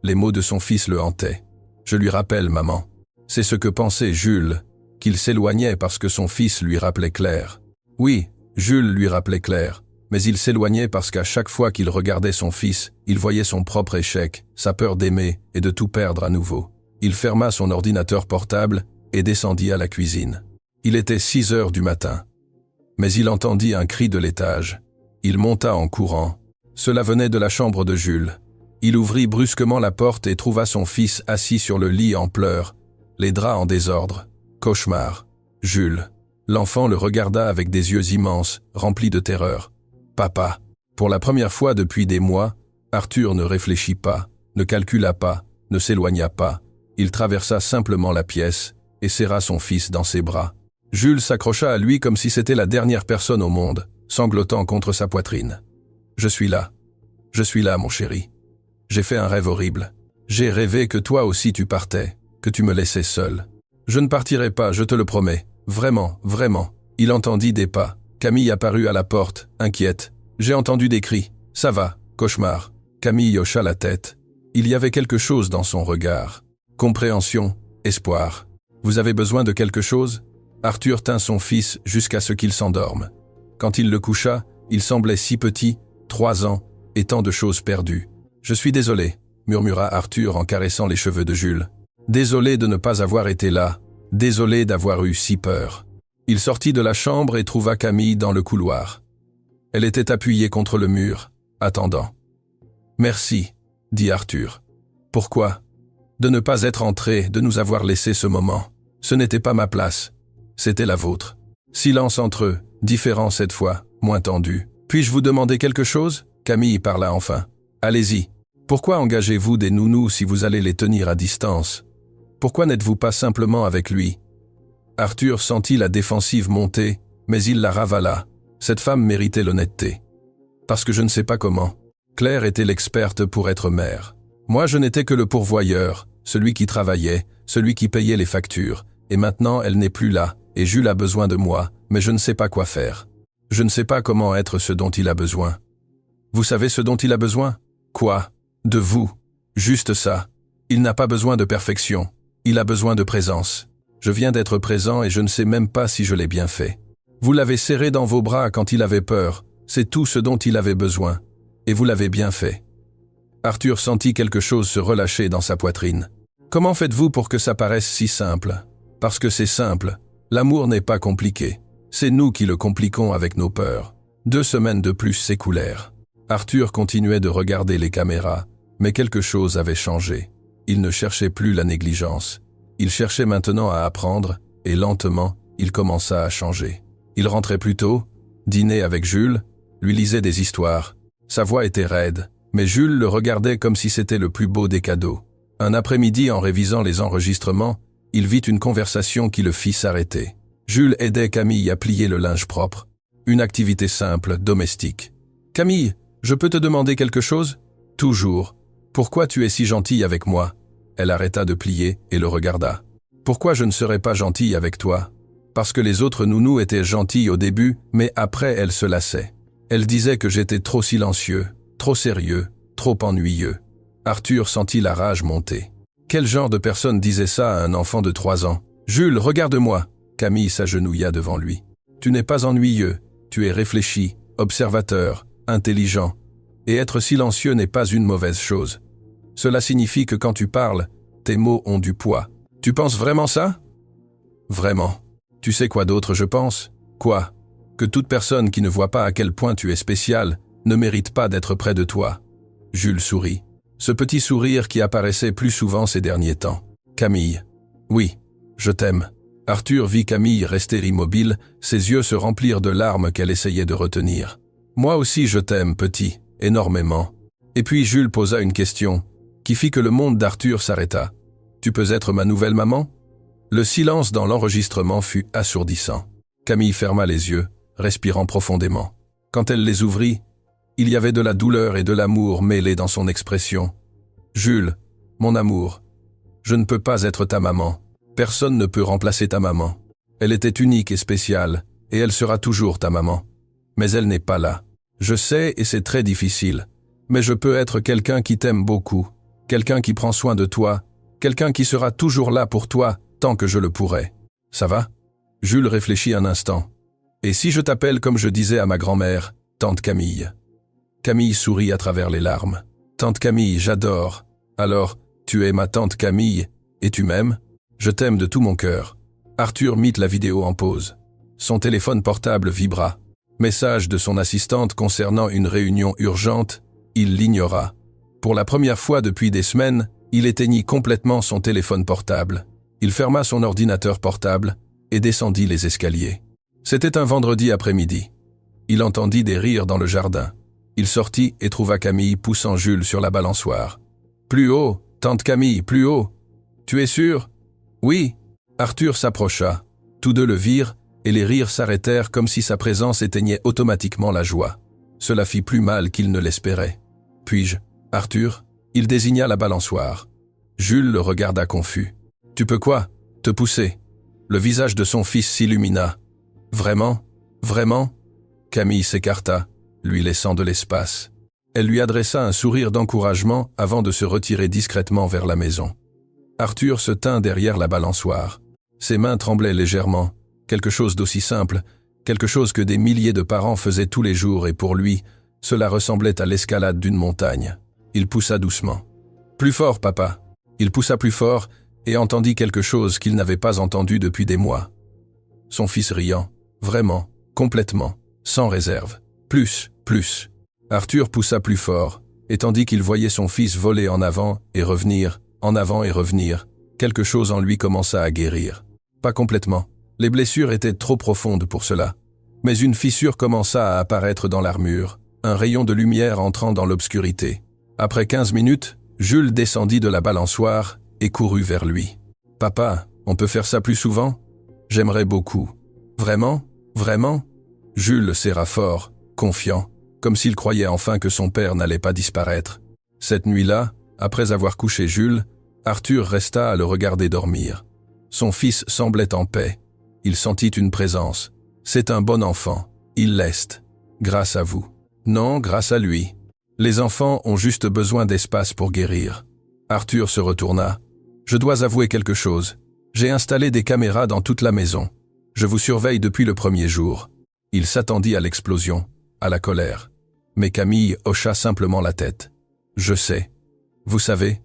Les mots de son fils le hantaient. « Je lui rappelle, maman. » C'est ce que pensait Jules, qu'il s'éloignait parce que son fils lui rappelait Claire. Oui, Jules lui rappelait Claire, mais il s'éloignait parce qu'à chaque fois qu'il regardait son fils, il voyait son propre échec, sa peur d'aimer et de tout perdre à nouveau. Il ferma son ordinateur portable et descendit à la cuisine. Il était 6 heures du matin. Mais il entendit un cri de l'étage. Il monta en courant. Cela venait de la chambre de Jules. Il ouvrit brusquement la porte et trouva son fils assis sur le lit en pleurs, les draps en désordre. Cauchemar. Jules. L'enfant le regarda avec des yeux immenses, remplis de terreur. Papa. Pour la première fois depuis des mois, Arthur ne réfléchit pas, ne calcula pas, ne s'éloigna pas. Il traversa simplement la pièce et serra son fils dans ses bras. Jules s'accrocha à lui comme si c'était la dernière personne au monde, sanglotant contre sa poitrine. « Je suis là. Je suis là, mon chéri. J'ai fait un rêve horrible. J'ai rêvé que toi aussi tu partais, que tu me laissais seul. Je ne partirai pas, je te le promets. Vraiment, vraiment. » Il entendit des pas. Camille apparut à la porte, inquiète. « J'ai entendu des cris. Ça va, cauchemar. » Camille hocha la tête. Il y avait quelque chose dans son regard. Compréhension, espoir. « Vous avez besoin de quelque chose ?» Arthur tint son fils jusqu'à ce qu'il s'endorme. Quand il le coucha, il semblait si petit, 3 ans, et tant de choses perdues. « Je suis désolé, » murmura Arthur en caressant les cheveux de Jules. « Désolé de ne pas avoir été là. Désolé d'avoir eu si peur. » Il sortit de la chambre et trouva Camille dans le couloir. Elle était appuyée contre le mur, attendant. « Merci, » dit Arthur. « Pourquoi ? De ne pas être entré, de nous avoir laissé ce moment. Ce n'était pas ma place. C'était la vôtre. » Silence entre eux, différent cette fois, moins tendu. « Puis-je vous demander quelque chose ?» Camille parla enfin. « Allez-y. Pourquoi engagez-vous des nounous si vous allez les tenir à distance ? Pourquoi n'êtes-vous pas simplement avec lui ?» Arthur sentit la défensive monter, mais il la ravala. Cette femme méritait l'honnêteté. « Parce que je ne sais pas comment. Claire était l'experte pour être mère. Moi, je n'étais que le pourvoyeur, celui qui travaillait, celui qui payait les factures. Et maintenant, elle n'est plus là, et Jules a besoin de moi, mais je ne sais pas quoi faire. Je ne sais pas comment être ce dont il a besoin. » « Vous savez ce dont il a besoin ? Quoi ? De vous. Juste ça. Il n'a pas besoin de perfection. Il a besoin de présence. Je viens d'être présent et je ne sais même pas si je l'ai bien fait. Vous l'avez serré dans vos bras quand il avait peur. C'est tout ce dont il avait besoin. Et vous l'avez bien fait. » Arthur sentit quelque chose se relâcher dans sa poitrine. « Comment faites-vous pour que ça paraisse si simple ? Parce que c'est simple. L'amour n'est pas compliqué. C'est nous qui le compliquons avec nos peurs. 2 semaines de plus s'écoulèrent. Arthur continuait de regarder les caméras, Mais quelque chose avait changé. Il ne cherchait plus la négligence. Il cherchait maintenant à apprendre, et lentement, il commença à changer. Il rentrait plus tôt, dînait avec Jules, lui lisait des histoires. Sa voix était raide, mais Jules le regardait comme si c'était le plus beau des cadeaux. Un après-midi, en révisant les enregistrements, il vit une conversation qui le fit s'arrêter. Jules aidait Camille à plier le linge propre. Une activité simple, domestique. « Camille, je peux te demander quelque chose ?»« Toujours. Pourquoi tu es si gentille avec moi ?» Elle arrêta de plier et le regarda. « Pourquoi je ne serais pas gentille avec toi ?» Parce que les autres nounous étaient gentils au début, mais après elle se lassait. Elle disait que j'étais trop silencieux, trop sérieux, trop ennuyeux. Arthur sentit la rage monter. Quel genre de personne disait ça à un enfant de 3 ans? « Jules, regarde-moi !» Camille s'agenouilla devant lui. « Tu n'es pas ennuyeux, tu es réfléchi, observateur, intelligent. Et être silencieux n'est pas une mauvaise chose. Cela signifie que quand tu parles, tes mots ont du poids. Tu penses vraiment ça? » « Vraiment. Tu sais quoi d'autre je pense? Quoi? Que toute personne qui ne voit pas à quel point tu es spécial ne mérite pas d'être près de toi. » Jules sourit. Ce petit sourire qui apparaissait plus souvent ces derniers temps. « Camille. Oui, je t'aime. » Arthur vit Camille rester immobile, ses yeux se remplirent de larmes qu'elle essayait de retenir. « Moi aussi je t'aime, petit, énormément. » Et puis Jules posa une question, qui fit que le monde d'Arthur s'arrêta. « Tu peux être ma nouvelle maman ?» Le silence dans l'enregistrement fut assourdissant. Camille ferma les yeux, respirant profondément. Quand elle les ouvrit, il y avait de la douleur et de l'amour mêlés dans son expression. « Jules, mon amour, je ne peux pas être ta maman. Personne ne peut remplacer ta maman. Elle était unique et spéciale, et elle sera toujours ta maman. Mais elle n'est pas là. Je sais et c'est très difficile, mais je peux être quelqu'un qui t'aime beaucoup, quelqu'un qui prend soin de toi, quelqu'un qui sera toujours là pour toi, tant que je le pourrai. Ça va ?» Jules réfléchit un instant. « Et si je t'appelle comme je disais à ma grand-mère, tante Camille ?» Camille sourit à travers les larmes. « Tante Camille, j'adore. Alors, tu es ma tante Camille, et tu m'aimes? Je t'aime de tout mon cœur. » Arthur mit la vidéo en pause. Son téléphone portable vibra. Message de son assistante concernant une réunion urgente, il l'ignora. Pour la première fois depuis des semaines, il éteignit complètement son téléphone portable. Il ferma son ordinateur portable et descendit les escaliers. C'était un vendredi après-midi. Il entendit des rires dans le jardin. Il sortit et trouva Camille poussant Jules sur la balançoire. « Plus haut, tante Camille, plus haut. Tu es sûr? » « Oui. » Arthur s'approcha. Tous deux le virent et les rires s'arrêtèrent comme si sa présence éteignait automatiquement la joie. Cela fit plus mal qu'il ne l'espérait. « Puis-je, Arthur ?» Il désigna la balançoire. Jules le regarda confus. « Tu peux quoi? Te pousser ?» Le visage de son fils s'illumina. « Vraiment? Vraiment ?» Camille s'écarta, lui laissant de l'espace. Elle lui adressa un sourire d'encouragement avant de se retirer discrètement vers la maison. Arthur se tint derrière la balançoire. Ses mains tremblaient légèrement, quelque chose d'aussi simple, quelque chose que des milliers de parents faisaient tous les jours et pour lui, cela ressemblait à l'escalade d'une montagne. Il poussa doucement. « Plus fort, papa !» Il poussa plus fort et entendit quelque chose qu'il n'avait pas entendu depuis des mois. Son fils riant, vraiment, complètement, sans réserve. Plus, plus. Arthur poussa plus fort, et tandis qu'il voyait son fils voler en avant et revenir, en avant et revenir, quelque chose en lui commença à guérir. Pas complètement. Les blessures étaient trop profondes pour cela. Mais une fissure commença à apparaître dans l'armure, un rayon de lumière entrant dans l'obscurité. Après 15 minutes, Jules descendit de la balançoire et courut vers lui. « Papa, on peut faire ça plus souvent? J'aimerais beaucoup. »« Vraiment? Vraiment ?» Jules le serra fort, confiant, comme s'il croyait enfin que son père n'allait pas disparaître. Cette nuit-là, après avoir couché Jules, Arthur resta à le regarder dormir. Son fils semblait en paix. Il sentit une présence. « C'est un bon enfant. Il l'est. Grâce à vous. » « Non, grâce à lui. Les enfants ont juste besoin d'espace pour guérir. » Arthur se retourna. « Je dois avouer quelque chose. J'ai installé des caméras dans toute la maison. Je vous surveille depuis le premier jour. » Il s'attendit à l'explosion, à la colère. Mais Camille hocha simplement la tête. « Je sais. Vous savez,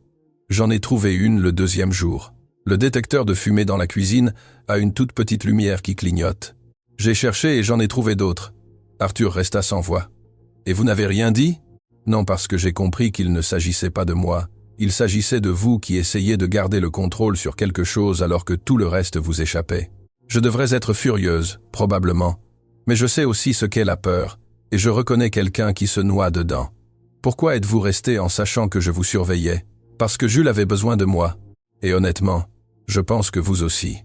j'en ai trouvé une le 2e jour. Le détecteur de fumée dans la cuisine a une toute petite lumière qui clignote. J'ai cherché et j'en ai trouvé d'autres. » Arthur resta sans voix. « Et vous n'avez rien dit ?» Non, parce que j'ai compris qu'il ne s'agissait pas de moi. Il s'agissait de vous qui essayez de garder le contrôle sur quelque chose alors que tout le reste vous échappait. Je devrais être furieuse, probablement. Mais je sais aussi ce qu'est la peur, et je reconnais quelqu'un qui se noie dedans. Pourquoi êtes-vous resté en sachant que je vous surveillais? Parce que Jules avait besoin de moi. Et honnêtement, je pense que vous aussi.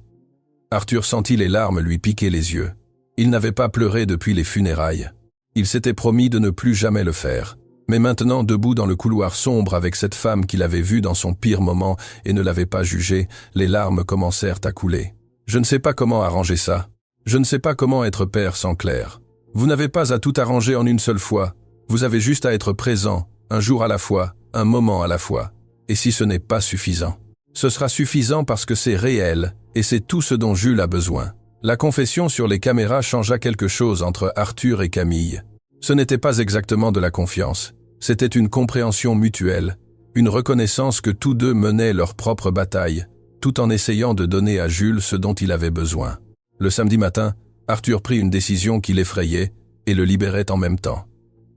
Arthur sentit les larmes lui piquer les yeux. Il n'avait pas pleuré depuis les funérailles. Il s'était promis de ne plus jamais le faire. Mais maintenant, debout dans le couloir sombre avec cette femme qu'il avait vue dans son pire moment et ne l'avait pas jugée, les larmes commencèrent à couler. Je ne sais pas comment arranger ça. Je ne sais pas comment être père sans Claire. Vous n'avez pas à tout arranger en une seule fois. Vous avez juste à être présent, un jour à la fois, un moment à la fois. Et si ce n'est pas suffisant, ce sera suffisant parce que c'est réel et c'est tout ce dont Jules a besoin. La confession sur les caméras changea quelque chose entre Arthur et Camille. Ce n'était pas exactement de la confiance. C'était une compréhension mutuelle, une reconnaissance que tous deux menaient leur propre bataille, tout en essayant de donner à Jules ce dont il avait besoin. Le samedi matin, Arthur prit une décision qui l'effrayait et le libérait en même temps.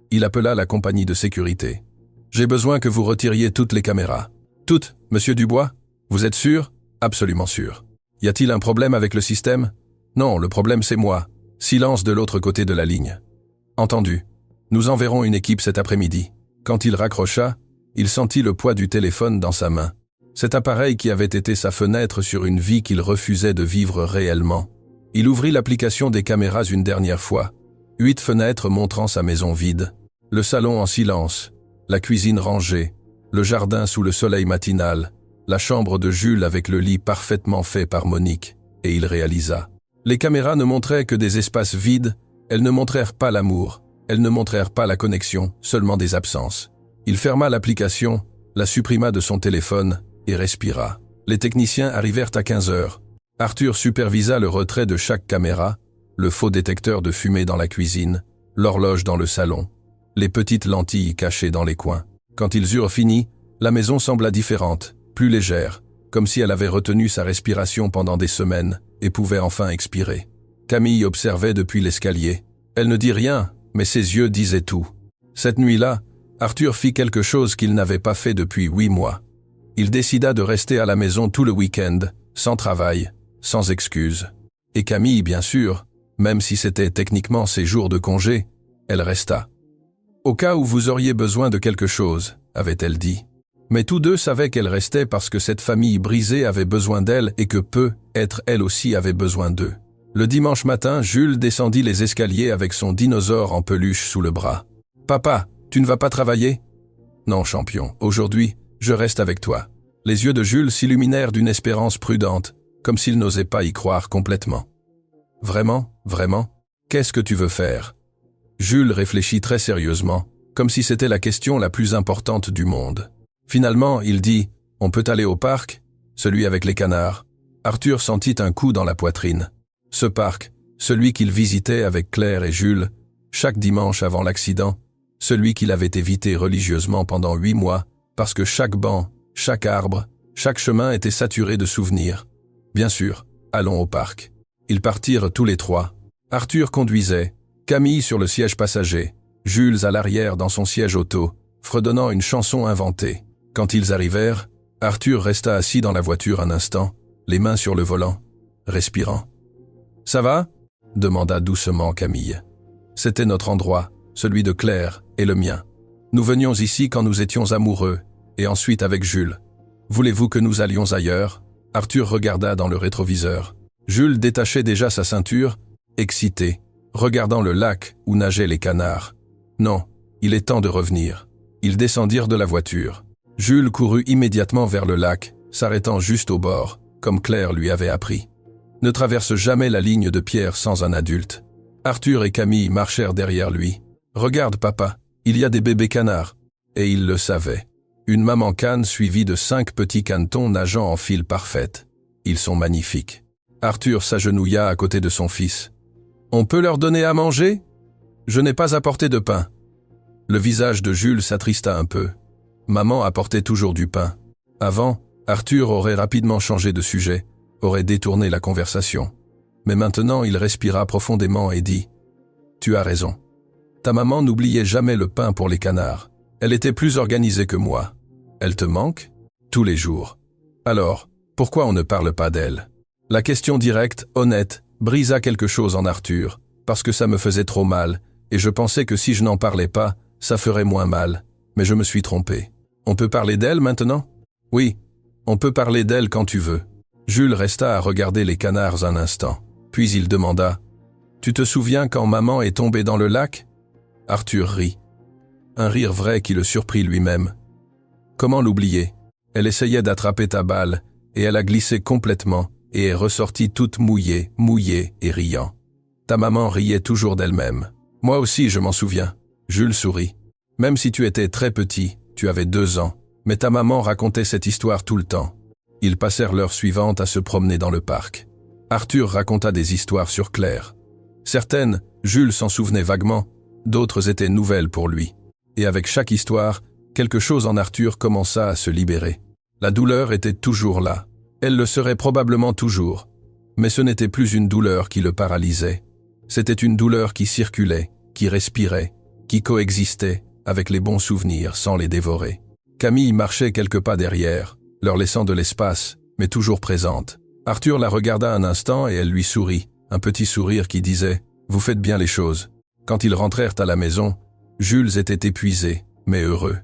Il appela la compagnie de sécurité. « J'ai besoin que vous retiriez toutes les caméras. »« Toutes, monsieur Dubois? Vous êtes sûr? »« Absolument sûr. »« Y a-t-il un problème avec le système? »« Non, le problème c'est moi. » Silence de l'autre côté de la ligne. « Entendu. Nous enverrons une équipe cet après-midi. » Quand il raccrocha, il sentit le poids du téléphone dans sa main. Cet appareil qui avait été sa fenêtre sur une vie qu'il refusait de vivre réellement. Il ouvrit l'application des caméras une dernière fois. 8 fenêtres montrant sa maison vide. Le salon en silence, la cuisine rangée, le jardin sous le soleil matinal, la chambre de Jules avec le lit parfaitement fait par Monique, et il réalisa. Les caméras ne montraient que des espaces vides, elles ne montrèrent pas l'amour, elles ne montrèrent pas la connexion, seulement des absences. Il ferma l'application, la supprima de son téléphone et respira. Les techniciens arrivèrent à 15 heures. Arthur supervisa le retrait de chaque caméra, le faux détecteur de fumée dans la cuisine, l'horloge dans le salon, les petites lentilles cachées dans les coins. Quand ils eurent fini, la maison sembla différente, plus légère, comme si elle avait retenu sa respiration pendant des semaines et pouvait enfin expirer. Camille observait depuis l'escalier. Elle ne dit rien, mais ses yeux disaient tout. Cette nuit-là, Arthur fit quelque chose qu'il n'avait pas fait depuis 8 mois. Il décida de rester à la maison tout le week-end, sans travail, sans excuses. Et Camille, bien sûr, même si c'était techniquement ses jours de congé, elle resta. Au cas où vous auriez besoin de quelque chose, avait-elle dit. Mais tous deux savaient qu'elle restait parce que cette famille brisée avait besoin d'elle et que peut-être elle aussi avait besoin d'eux. Le dimanche matin, Jules descendit les escaliers avec son dinosaure en peluche sous le bras. « Papa, tu ne vas pas travailler ?»« Non, champion, aujourd'hui, je reste avec toi. » Les yeux de Jules s'illuminèrent d'une espérance prudente, comme s'il n'osait pas y croire complètement. « Vraiment, vraiment? Qu'est-ce que tu veux faire ?» Jules réfléchit très sérieusement, comme si c'était la question la plus importante du monde. Finalement, il dit « On peut aller au parc ?» Celui avec les canards. Arthur sentit un coup dans la poitrine. Ce parc, celui qu'il visitait avec Claire et Jules, chaque dimanche avant l'accident, celui qu'il avait évité religieusement pendant 8 mois, parce que chaque banc, chaque arbre, chaque chemin était saturé de souvenirs. Bien sûr, allons au parc. Ils partirent tous les trois. Arthur conduisait, Camille sur le siège passager, Jules à l'arrière dans son siège auto, fredonnant une chanson inventée. Quand ils arrivèrent, Arthur resta assis dans la voiture un instant, les mains sur le volant, respirant. « Ça va ?» demanda doucement Camille. C'était notre endroit, celui de Claire et le mien. Nous venions ici quand nous étions amoureux, et ensuite avec Jules. Voulez-vous que nous allions ailleurs ? Arthur regarda dans le rétroviseur. Jules détachait déjà sa ceinture, excité, regardant le lac où nageaient les canards. Non, il est temps de revenir. Ils descendirent de la voiture. Jules courut immédiatement vers le lac, s'arrêtant juste au bord, comme Claire lui avait appris. Ne traverse jamais la ligne de pierre sans un adulte. Arthur et Camille marchèrent derrière lui. « Regarde, papa, il y a des bébés canards. » Et il le savait. Une maman cane suivie de 5 petits canetons nageant en file parfaite. Ils sont magnifiques. Arthur s'agenouilla à côté de son fils. « On peut leur donner à manger ? Je n'ai pas apporté de pain. » Le visage de Jules s'attrista un peu. Maman apportait toujours du pain. Avant, Arthur aurait rapidement changé de sujet, aurait détourné la conversation. Mais maintenant, il respira profondément et dit « Tu as raison. Ta maman n'oubliait jamais le pain pour les canards. Elle était plus organisée que moi. Elle te manque? Tous les jours. Alors, pourquoi on ne parle pas d'elle? La question directe, honnête, brisa quelque chose en Arthur, parce que ça me faisait trop mal, et je pensais que si je n'en parlais pas, ça ferait moins mal. Mais je me suis trompé. On peut parler d'elle maintenant? Oui, on peut parler d'elle quand tu veux. Jules resta à regarder les canards un instant. Puis il demanda « Tu te souviens quand maman est tombée dans le lac ?» Arthur rit. Un rire vrai qui le surprit lui-même. Comment l'oublier? Elle essayait d'attraper ta balle, et elle a glissé complètement, et est ressortie toute mouillée et riant. Ta maman riait toujours d'elle-même. Moi aussi, je m'en souviens. Jules sourit. Même si tu étais très petit, tu avais 2 ans, mais ta maman racontait cette histoire tout le temps. Ils passèrent l'heure suivante à se promener dans le parc. Arthur raconta des histoires sur Claire. Certaines, Jules s'en souvenait vaguement, d'autres étaient nouvelles pour lui. Et avec chaque histoire, quelque chose en Arthur commença à se libérer. La douleur était toujours là. Elle le serait probablement toujours. Mais ce n'était plus une douleur qui le paralysait. C'était une douleur qui circulait, qui respirait, qui coexistait avec les bons souvenirs sans les dévorer. Camille marchait quelques pas derrière, leur laissant de l'espace, mais toujours présente. Arthur la regarda un instant et elle lui sourit, un petit sourire qui disait « Vous faites bien les choses ». Quand ils rentrèrent à la maison, Jules était épuisé, mais heureux.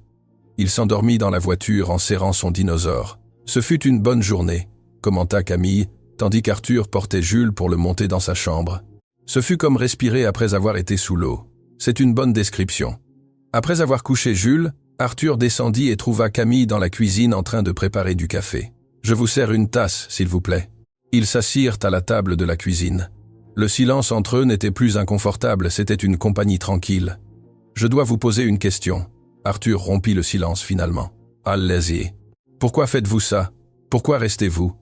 Il s'endormit dans la voiture en serrant son dinosaure. Ce fut une bonne journée, commenta Camille, tandis qu'Arthur portait Jules pour le monter dans sa chambre. Ce fut comme respirer après avoir été sous l'eau. C'est une bonne description. Après avoir couché Jules, Arthur descendit et trouva Camille dans la cuisine en train de préparer du café. « Je vous sers une tasse, s'il vous plaît. » Ils s'assirent à la table de la cuisine. Le silence entre eux n'était plus inconfortable, c'était une compagnie tranquille. « Je dois vous poser une question. » Arthur rompit le silence finalement. « Allez-y. Pourquoi faites-vous ça? Pourquoi restez-vous?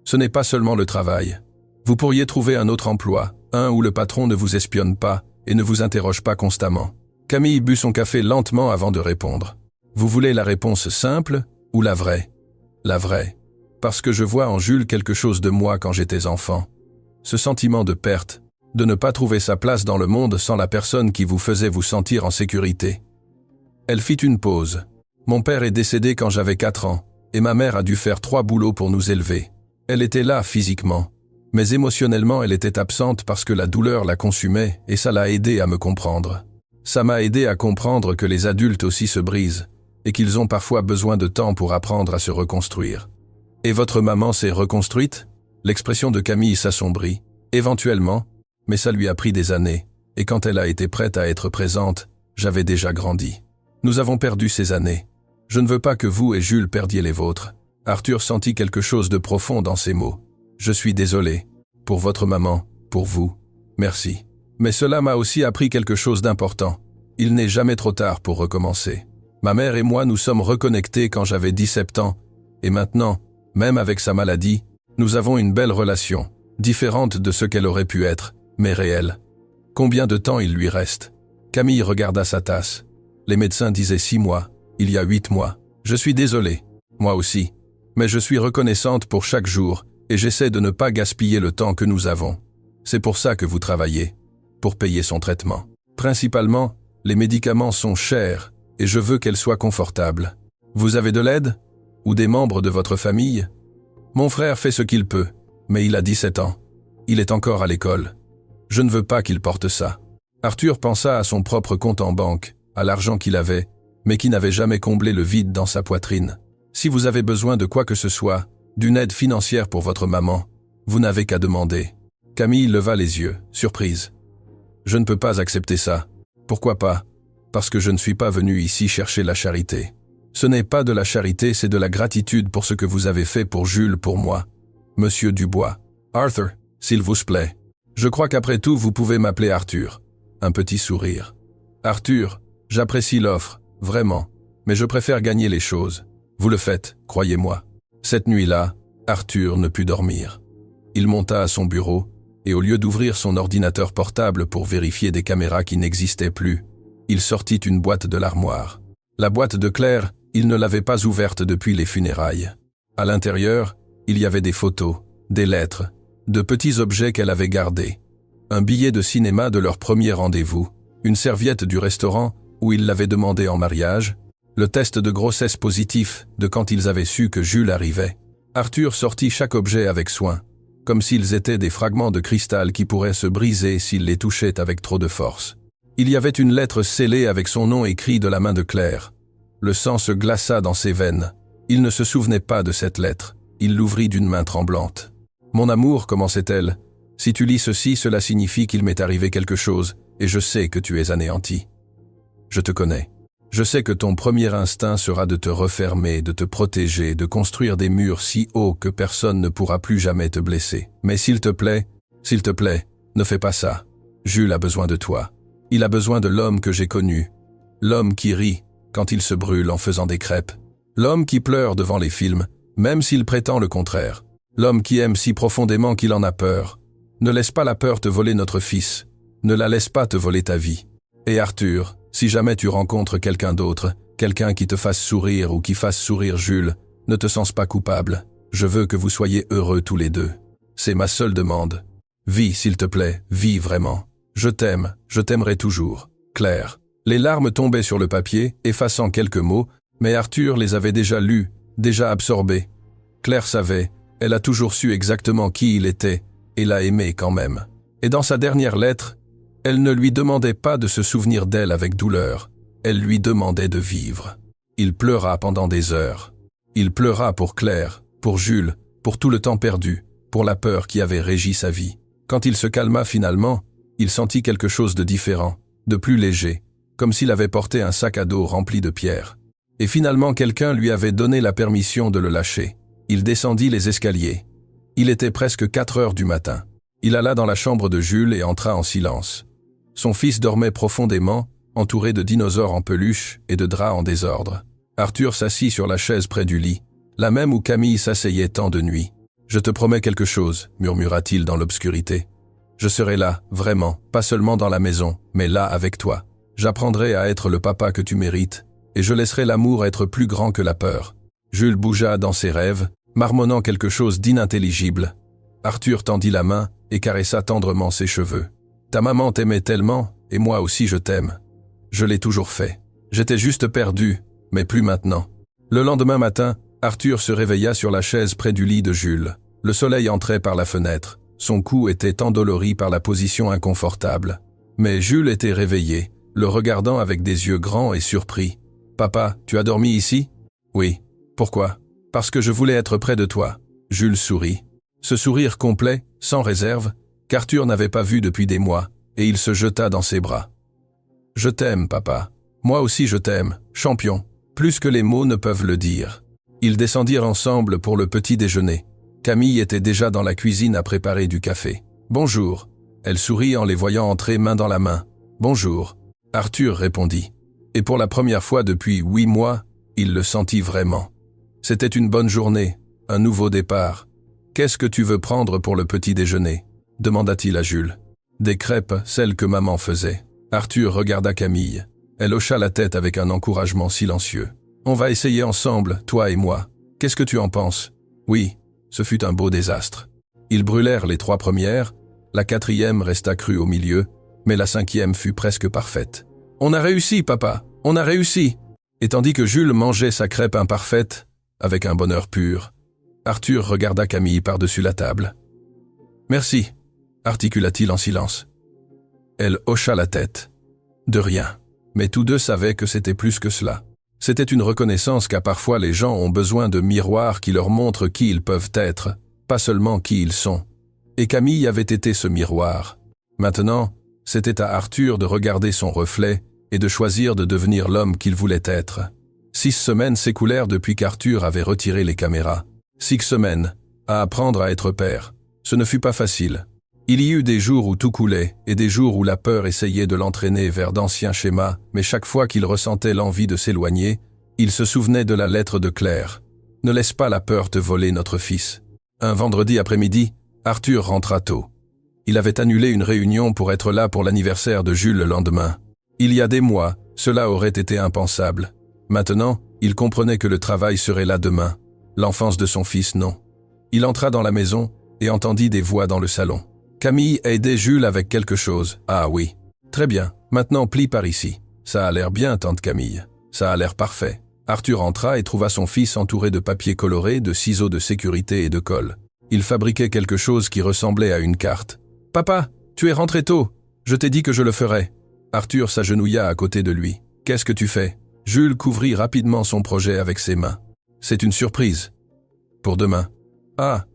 Ce n'est pas seulement le travail. Vous pourriez trouver un autre emploi, un où le patron ne vous espionne pas et ne vous interroge pas constamment. » Camille but son café lentement avant de répondre. « Vous voulez la réponse simple ou la vraie? » La vraie. Parce que je vois en Jules quelque chose de moi quand j'étais enfant. Ce sentiment de perte, de ne pas trouver sa place dans le monde sans la personne qui vous faisait vous sentir en sécurité. Elle fit une pause. Mon père est décédé quand j'avais 4 ans, et ma mère a dû faire 3 boulots pour nous élever. Elle était là physiquement, mais émotionnellement elle était absente parce que la douleur la consumait et ça l'a aidé à me comprendre. Ça m'a aidé à comprendre que les adultes aussi se brisent, et qu'ils ont parfois besoin de temps pour apprendre à se reconstruire. Et votre maman s'est reconstruite? L'expression de Camille s'assombrit, éventuellement, mais ça lui a pris des années, et quand elle a été prête à être présente, j'avais déjà grandi. Nous avons perdu ces années. Je ne veux pas que vous et Jules perdiez les vôtres. Arthur sentit quelque chose de profond dans ces mots. Je suis désolé. Pour votre maman, pour vous. Merci. Mais cela m'a aussi appris quelque chose d'important. Il n'est jamais trop tard pour recommencer. Ma mère et moi nous sommes reconnectés quand j'avais 17 ans, et maintenant, même avec sa maladie, nous avons une belle relation, différente de ce qu'elle aurait pu être, mais réelle. Combien de temps il lui reste? Camille regarda sa tasse. Les médecins disaient 6 mois, il y a 8 mois. Je suis désolé, moi aussi. Mais je suis reconnaissante pour chaque jour, et j'essaie de ne pas gaspiller le temps que nous avons. C'est pour ça que vous travaillez, pour payer son traitement. Principalement, les médicaments sont chers, et je veux qu'elle soit confortable. Vous avez de l'aide? Ou des membres de votre famille? Mon frère fait ce qu'il peut, mais il a 17 ans. Il est encore à l'école. Je ne veux pas qu'il porte ça. Arthur pensa à son propre compte en banque, à l'argent qu'il avait, mais qui n'avait jamais comblé le vide dans sa poitrine. Si vous avez besoin de quoi que ce soit, d'une aide financière pour votre maman, vous n'avez qu'à demander. Camille leva les yeux, surprise. Je ne peux pas accepter ça. Pourquoi pas? Parce que je ne suis pas venu ici chercher la charité. Ce n'est pas de la charité, c'est de la gratitude pour ce que vous avez fait pour Jules, pour moi. Monsieur Dubois. Arthur, s'il vous plaît. Je crois qu'après tout, vous pouvez m'appeler Arthur. Un petit sourire. Arthur, j'apprécie l'offre, vraiment, mais je préfère gagner les choses. Vous le faites, croyez-moi. Cette nuit-là, Arthur ne put dormir. Il monta à son bureau, et au lieu d'ouvrir son ordinateur portable pour vérifier des caméras qui n'existaient plus, il sortit une boîte de l'armoire. La boîte de Claire, il ne l'avait pas ouverte depuis les funérailles. À l'intérieur, il y avait des photos, des lettres, de petits objets qu'elle avait gardés. Un billet de cinéma de leur premier rendez-vous, une serviette du restaurant où il l'avait demandé en mariage, Le test de grossesse positif de quand ils avaient su que Jules arrivait. Arthur sortit chaque objet avec soin, comme s'ils étaient des fragments de cristal qui pourraient se briser s'il les touchait avec trop de force. Il y avait une lettre scellée avec son nom écrit de la main de Claire. Le sang se glaça dans ses veines. Il ne se souvenait pas de cette lettre. Il l'ouvrit d'une main tremblante. « Mon amour, commençait-elle, si tu lis ceci, cela signifie qu'il m'est arrivé quelque chose, et je sais que tu es anéanti. Je te connais. Je sais que ton premier instinct sera de te refermer, de te protéger, de construire des murs si hauts que personne ne pourra plus jamais te blesser. Mais s'il te plaît, ne fais pas ça. Jules a besoin de toi. Il a besoin de l'homme que j'ai connu. L'homme qui rit quand il se brûle en faisant des crêpes. L'homme qui pleure devant les films, même s'il prétend le contraire. L'homme qui aime si profondément qu'il en a peur. Ne laisse pas la peur te voler notre fils. Ne la laisse pas te voler ta vie. Et Arthur, si jamais tu rencontres quelqu'un d'autre, quelqu'un qui te fasse sourire ou qui fasse sourire Jules, ne te sens pas coupable. Je veux que vous soyez heureux tous les deux. C'est ma seule demande. Vis, s'il te plaît, vis vraiment. Je t'aime, je t'aimerai toujours. Claire. Les larmes tombaient sur le papier, effaçant quelques mots, mais Arthur les avait déjà lus, déjà absorbés. Claire savait, elle a toujours su exactement qui il était, et l'a aimé quand même. Et dans sa dernière lettre, elle ne lui demandait pas de se souvenir d'elle avec douleur, elle lui demandait de vivre. Il pleura pendant des heures. Il pleura pour Claire, pour Jules, pour tout le temps perdu, pour la peur qui avait régi sa vie. Quand il se calma finalement, il sentit quelque chose de différent, de plus léger, comme s'il avait porté un sac à dos rempli de pierres. Et finalement quelqu'un lui avait donné la permission de le lâcher. Il descendit les escaliers. Il était presque 4 heures du matin. Il alla dans la chambre de Jules et entra en silence. Son fils dormait profondément, entouré de dinosaures en peluche et de draps en désordre. Arthur s'assit sur la chaise près du lit, la même où Camille s'asseyait tant de nuits. « Je te promets quelque chose », murmura-t-il dans l'obscurité. « Je serai là, vraiment, pas seulement dans la maison, mais là avec toi. J'apprendrai à être le papa que tu mérites, et je laisserai l'amour être plus grand que la peur. » Jules bougea dans ses rêves, marmonnant quelque chose d'inintelligible. Arthur tendit la main et caressa tendrement ses cheveux. « Ta maman t'aimait tellement, et moi aussi je t'aime. Je l'ai toujours fait. J'étais juste perdu, mais plus maintenant. » Le lendemain matin, Arthur se réveilla sur la chaise près du lit de Jules. Le soleil entrait par la fenêtre. Son cou était endolori par la position inconfortable. Mais Jules était réveillé, le regardant avec des yeux grands et surpris. « Papa, tu as dormi ici ?»« Oui. »« Pourquoi ?»« Parce que je voulais être près de toi. » Jules sourit. Ce sourire complet, sans réserve, qu'Arthur n'avait pas vu depuis des mois, et il se jeta dans ses bras. « Je t'aime, papa. Moi aussi je t'aime, champion, plus que les mots ne peuvent le dire. » Ils descendirent ensemble pour le petit déjeuner. Camille était déjà dans la cuisine à préparer du café. « Bonjour. » Elle sourit en les voyant entrer main dans la main. « Bonjour. » Arthur répondit. Et pour la première fois depuis 8 mois, il le sentit vraiment. C'était une bonne journée, un nouveau départ. « Qu'est-ce que tu veux prendre pour le petit déjeuner ?» demanda-t-il à Jules. « Des crêpes, celles que maman faisait. » Arthur regarda Camille. Elle hocha la tête avec un encouragement silencieux. « On va essayer ensemble, toi et moi. Qu'est-ce que tu en penses ?» Oui, ce fut un beau désastre. Ils brûlèrent les 3 premières, la 4e resta crue au milieu, mais la 5e fut presque parfaite. « On a réussi, papa, on a réussi !» Et tandis que Jules mangeait sa crêpe imparfaite, avec un bonheur pur, Arthur regarda Camille par-dessus la table. « Merci », articula-t-il en silence. Elle hocha la tête. De rien. Mais tous deux savaient que c'était plus que cela. C'était une reconnaissance car parfois les gens ont besoin de miroirs qui leur montrent qui ils peuvent être, pas seulement qui ils sont. Et Camille avait été ce miroir. Maintenant, c'était à Arthur de regarder son reflet et de choisir de devenir l'homme qu'il voulait être. 6 semaines s'écoulèrent depuis qu'Arthur avait retiré les caméras. 6 semaines, à apprendre à être père. Ce ne fut pas facile. Il y eut des jours où tout coulait et des jours où la peur essayait de l'entraîner vers d'anciens schémas, mais chaque fois qu'il ressentait l'envie de s'éloigner, il se souvenait de la lettre de Claire. « Ne laisse pas la peur te voler notre fils. » Un vendredi après-midi, Arthur rentra tôt. Il avait annulé une réunion pour être là pour l'anniversaire de Jules le lendemain. Il y a des mois, cela aurait été impensable. Maintenant, il comprenait que le travail serait là demain. L'enfance de son fils, non. Il entra dans la maison et entendit des voix dans le salon. Camille aidait Jules avec quelque chose. « Ah oui. Très bien. Maintenant plie par ici. Ça a l'air bien, tante Camille. Ça a l'air parfait. » Arthur entra et trouva son fils entouré de papiers colorés, de ciseaux de sécurité et de colle. Il fabriquait quelque chose qui ressemblait à une carte. « Papa, tu es rentré tôt. Je t'ai dit que je le ferais. » Arthur s'agenouilla à côté de lui. « Qu'est-ce que tu fais ?» Jules couvrit rapidement son projet avec ses mains. « C'est une surprise. Pour demain. »« Ah.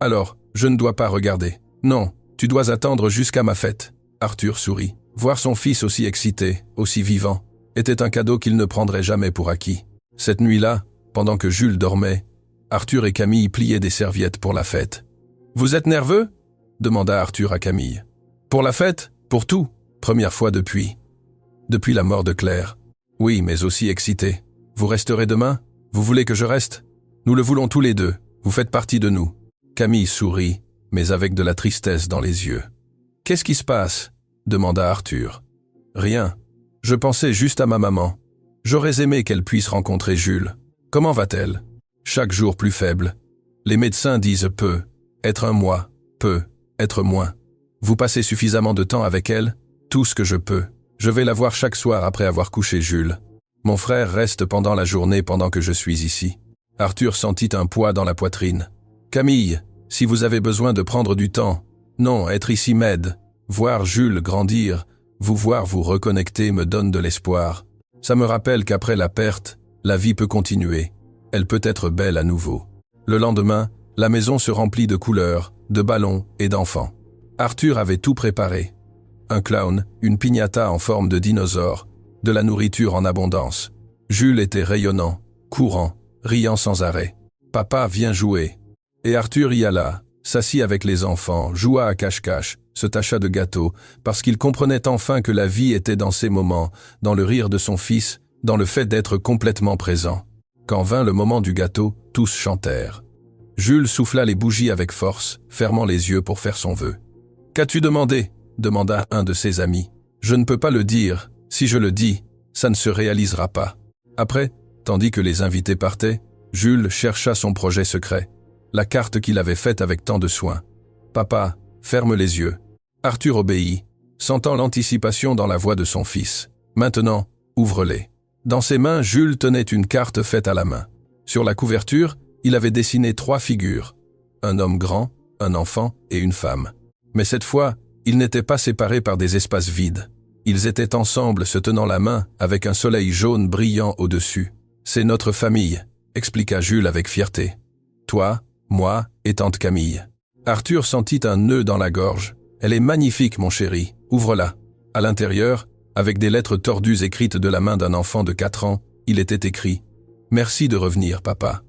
Alors, je ne dois pas regarder. »« Non, tu dois attendre jusqu'à ma fête. » Arthur sourit. Voir son fils aussi excité, aussi vivant, était un cadeau qu'il ne prendrait jamais pour acquis. Cette nuit-là, pendant que Jules dormait, Arthur et Camille pliaient des serviettes pour la fête. « Vous êtes nerveux ?» demanda Arthur à Camille. « Pour la fête ? Pour tout. Première fois depuis la mort de Claire. Oui, mais aussi excité. Vous resterez demain ? Vous voulez que je reste ? Nous le voulons tous les deux. Vous faites partie de nous. » Camille sourit, mais avec de la tristesse dans les yeux. « Qu'est-ce qui se passe ?» demanda Arthur. « Rien. Je pensais juste à ma maman. J'aurais aimé qu'elle puisse rencontrer Jules. Comment va-t-elle ? Chaque jour plus faible. Les médecins disent peu. Être un mois. Peu. Être moins. Vous passez suffisamment de temps avec elle ? Tout ce que je peux. Je vais la voir chaque soir après avoir couché Jules. Mon frère reste pendant la journée pendant que je suis ici. » Arthur sentit un poids dans la poitrine. « Camille, si vous avez besoin de prendre du temps. Non, être ici m'aide. Voir Jules grandir, vous voir vous reconnecter me donne de l'espoir. Ça me rappelle qu'après la perte, la vie peut continuer. Elle peut être belle à nouveau. » Le lendemain, la maison se remplit de couleurs, de ballons et d'enfants. Arthur avait tout préparé. Un clown, une piñata en forme de dinosaure, de la nourriture en abondance. Jules était rayonnant, courant, riant sans arrêt. « Papa, viens jouer. » Et Arthur y alla, s'assit avec les enfants, joua à cache-cache, se tâcha de gâteau, parce qu'il comprenait enfin que la vie était dans ces moments, dans le rire de son fils, dans le fait d'être complètement présent. Quand vint le moment du gâteau, tous chantèrent. Jules souffla les bougies avec force, fermant les yeux pour faire son vœu. « Qu'as-tu demandé ?» demanda un de ses amis. « Je ne peux pas le dire. Si je le dis, ça ne se réalisera pas. » Après, tandis que les invités partaient, Jules chercha son projet secret, la carte qu'il avait faite avec tant de soin. « Papa, ferme les yeux. » Arthur obéit, sentant l'anticipation dans la voix de son fils. « Maintenant, ouvre-les. » Dans ses mains, Jules tenait une carte faite à la main. Sur la couverture, il avait dessiné 3 figures. Un homme grand, un enfant et une femme. Mais cette fois, ils n'étaient pas séparés par des espaces vides. Ils étaient ensemble se tenant la main avec un soleil jaune brillant au-dessus. « C'est notre famille », expliqua Jules avec fierté. « Toi, moi et tante Camille. » Arthur sentit un nœud dans la gorge. « Elle est magnifique, mon chéri. Ouvre-la. » À l'intérieur, avec des lettres tordues écrites de la main d'un enfant de 4 ans, il était écrit « Merci de revenir, papa.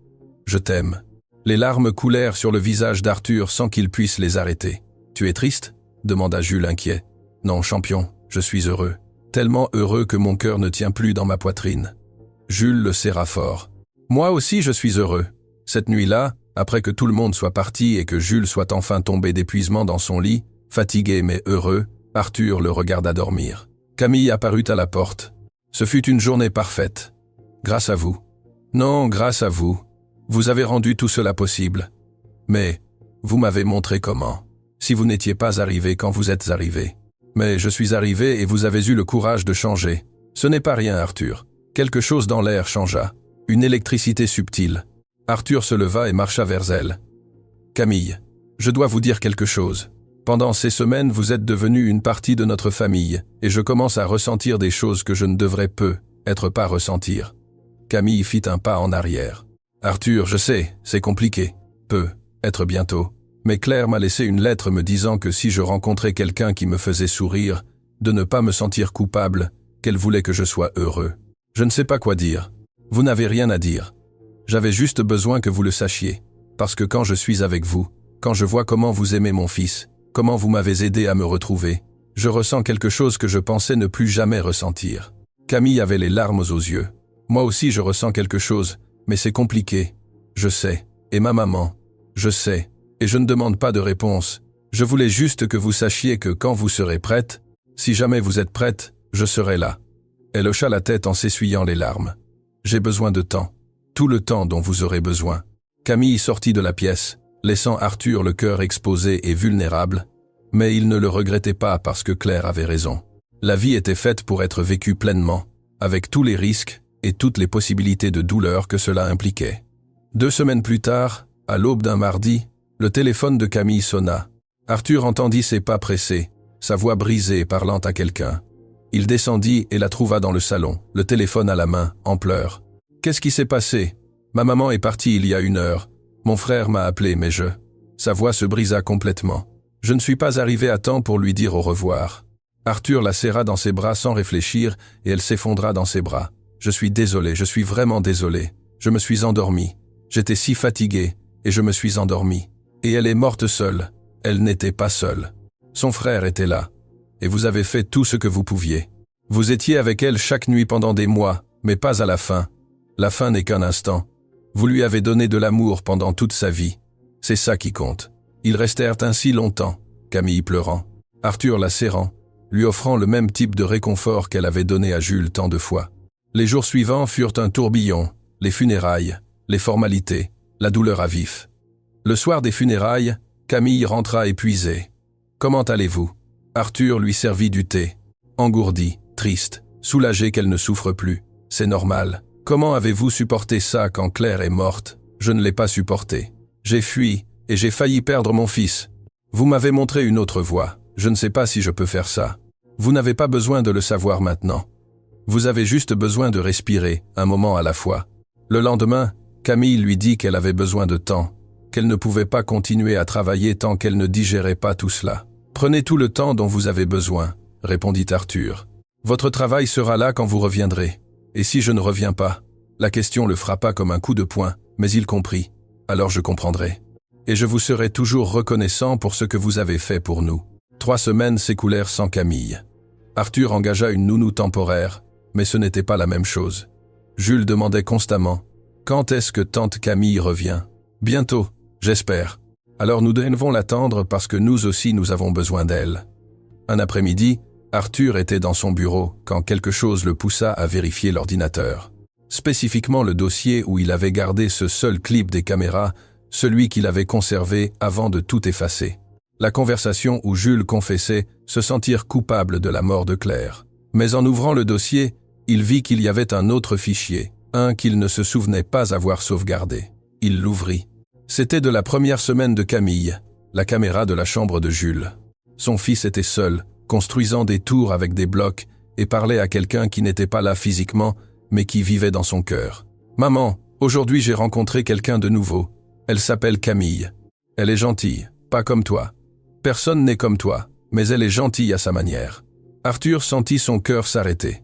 Je t'aime. » Les larmes coulèrent sur le visage d'Arthur sans qu'il puisse les arrêter. « Tu es triste ?» demanda Jules inquiet. « Non, champion, je suis heureux. Tellement heureux que mon cœur ne tient plus dans ma poitrine. » Jules le serra fort. « Moi aussi je suis heureux. » Cette nuit-là, après que tout le monde soit parti et que Jules soit enfin tombé d'épuisement dans son lit, fatigué mais heureux, Arthur le regarda dormir. Camille apparut à la porte. « Ce fut une journée parfaite. Grâce à vous. »« Non, grâce à vous. Vous avez rendu tout cela possible. Mais vous m'avez montré comment. Si vous n'étiez pas arrivé quand vous êtes arrivé. Mais je suis arrivé et vous avez eu le courage de changer. Ce n'est pas rien, Arthur. Quelque chose dans l'air changea. Une électricité subtile. » Arthur se leva et marcha vers elle. « Camille, je dois vous dire quelque chose. Pendant ces semaines, vous êtes devenue une partie de notre famille, et je commence à ressentir des choses que je ne devrais pas ressentir. » Camille fit un pas en arrière. « Arthur, je sais, c'est compliqué. Être bientôt. Mais Claire m'a laissé une lettre me disant que si je rencontrais quelqu'un qui me faisait sourire, de ne pas me sentir coupable, qu'elle voulait que je sois heureux. Je ne sais pas quoi dire. Vous n'avez rien à dire. J'avais juste besoin que vous le sachiez, parce que quand je suis avec vous, quand je vois comment vous aimez mon fils, comment vous m'avez aidé à me retrouver, je ressens quelque chose que je pensais ne plus jamais ressentir. » Camille avait les larmes aux yeux. « Moi aussi je ressens quelque chose, mais c'est compliqué. Je sais. Et ma maman. Je sais. Et je ne demande pas de réponse. Je voulais juste que vous sachiez que quand vous serez prête, si jamais vous êtes prête, je serai là. » Elle hocha la tête en s'essuyant les larmes. « J'ai besoin de temps. Tout le temps dont vous aurez besoin. » Camille sortit de la pièce, laissant Arthur le cœur exposé et vulnérable, mais il ne le regrettait pas parce que Claire avait raison. La vie était faite pour être vécue pleinement, avec tous les risques et toutes les possibilités de douleur que cela impliquait. 2 semaines plus tard, à l'aube d'un mardi, le téléphone de Camille sonna. Arthur entendit ses pas pressés, sa voix brisée parlant à quelqu'un. Il descendit et la trouva dans le salon, le téléphone à la main, en pleurs. « Qu'est-ce qui s'est passé? Ma maman est partie il y a 1 heure. Mon frère m'a appelé, mais je… » Sa voix se brisa complètement. « Je ne suis pas arrivé à temps pour lui dire au revoir. » Arthur la serra dans ses bras sans réfléchir et elle s'effondra dans ses bras. « Je suis désolé, je suis vraiment désolé. Je me suis endormi. J'étais si fatigué et je me suis endormi. Et elle est morte seule. Elle n'était pas seule. Son frère était là. Et vous avez fait tout ce que vous pouviez. Vous étiez avec elle chaque nuit pendant des mois, mais pas à la fin. La fin n'est qu'un instant. Vous lui avez donné de l'amour pendant toute sa vie. C'est ça qui compte. » Ils restèrent ainsi longtemps, Camille pleurant, Arthur la serrant, lui offrant le même type de réconfort qu'elle avait donné à Jules tant de fois. Les jours suivants furent un tourbillon, les funérailles, les formalités, la douleur à vif. Le soir des funérailles, Camille rentra épuisée. « Comment allez-vous » Arthur lui servit du thé. Engourdi, triste, soulagé qu'elle ne souffre plus. « C'est normal. Comment avez-vous supporté ça quand Claire est morte ? Je ne l'ai pas supporté. J'ai fui, et j'ai failli perdre mon fils. Vous m'avez montré une autre voie. Je ne sais pas si je peux faire ça. Vous n'avez pas besoin de le savoir maintenant. Vous avez juste besoin de respirer, un moment à la fois. » Le lendemain, Camille lui dit qu'elle avait besoin de temps, qu'elle ne pouvait pas continuer à travailler tant qu'elle ne digérait pas tout cela. « Prenez tout le temps dont vous avez besoin, » répondit Arthur. « Votre travail sera là quand vous reviendrez. Et si je ne reviens pas ?» La question le frappa comme un coup de poing, mais il comprit. « Alors je comprendrai. Et je vous serai toujours reconnaissant pour ce que vous avez fait pour nous. » 3 semaines s'écoulèrent sans Camille. Arthur engagea une nounou temporaire, mais ce n'était pas la même chose. Jules demandait constamment « Quand est-ce que tante Camille revient ?»« Bientôt, j'espère. Alors nous devons l'attendre parce que nous aussi nous avons besoin d'elle. » Un après-midi, Arthur était dans son bureau quand quelque chose le poussa à vérifier l'ordinateur. Spécifiquement le dossier où il avait gardé ce seul clip des caméras, celui qu'il avait conservé avant de tout effacer. La conversation où Jules confessait se sentir coupable de la mort de Claire. Mais en ouvrant le dossier, il vit qu'il y avait un autre fichier, un qu'il ne se souvenait pas avoir sauvegardé. Il l'ouvrit. C'était de la première semaine de Camille, la caméra de la chambre de Jules. Son fils était seul, construisant des tours avec des blocs et parlait à quelqu'un qui n'était pas là physiquement, mais qui vivait dans son cœur. « Maman, aujourd'hui j'ai rencontré quelqu'un de nouveau. Elle s'appelle Camille. Elle est gentille, pas comme toi. Personne n'est comme toi, mais elle est gentille à sa manière. » Arthur sentit son cœur s'arrêter.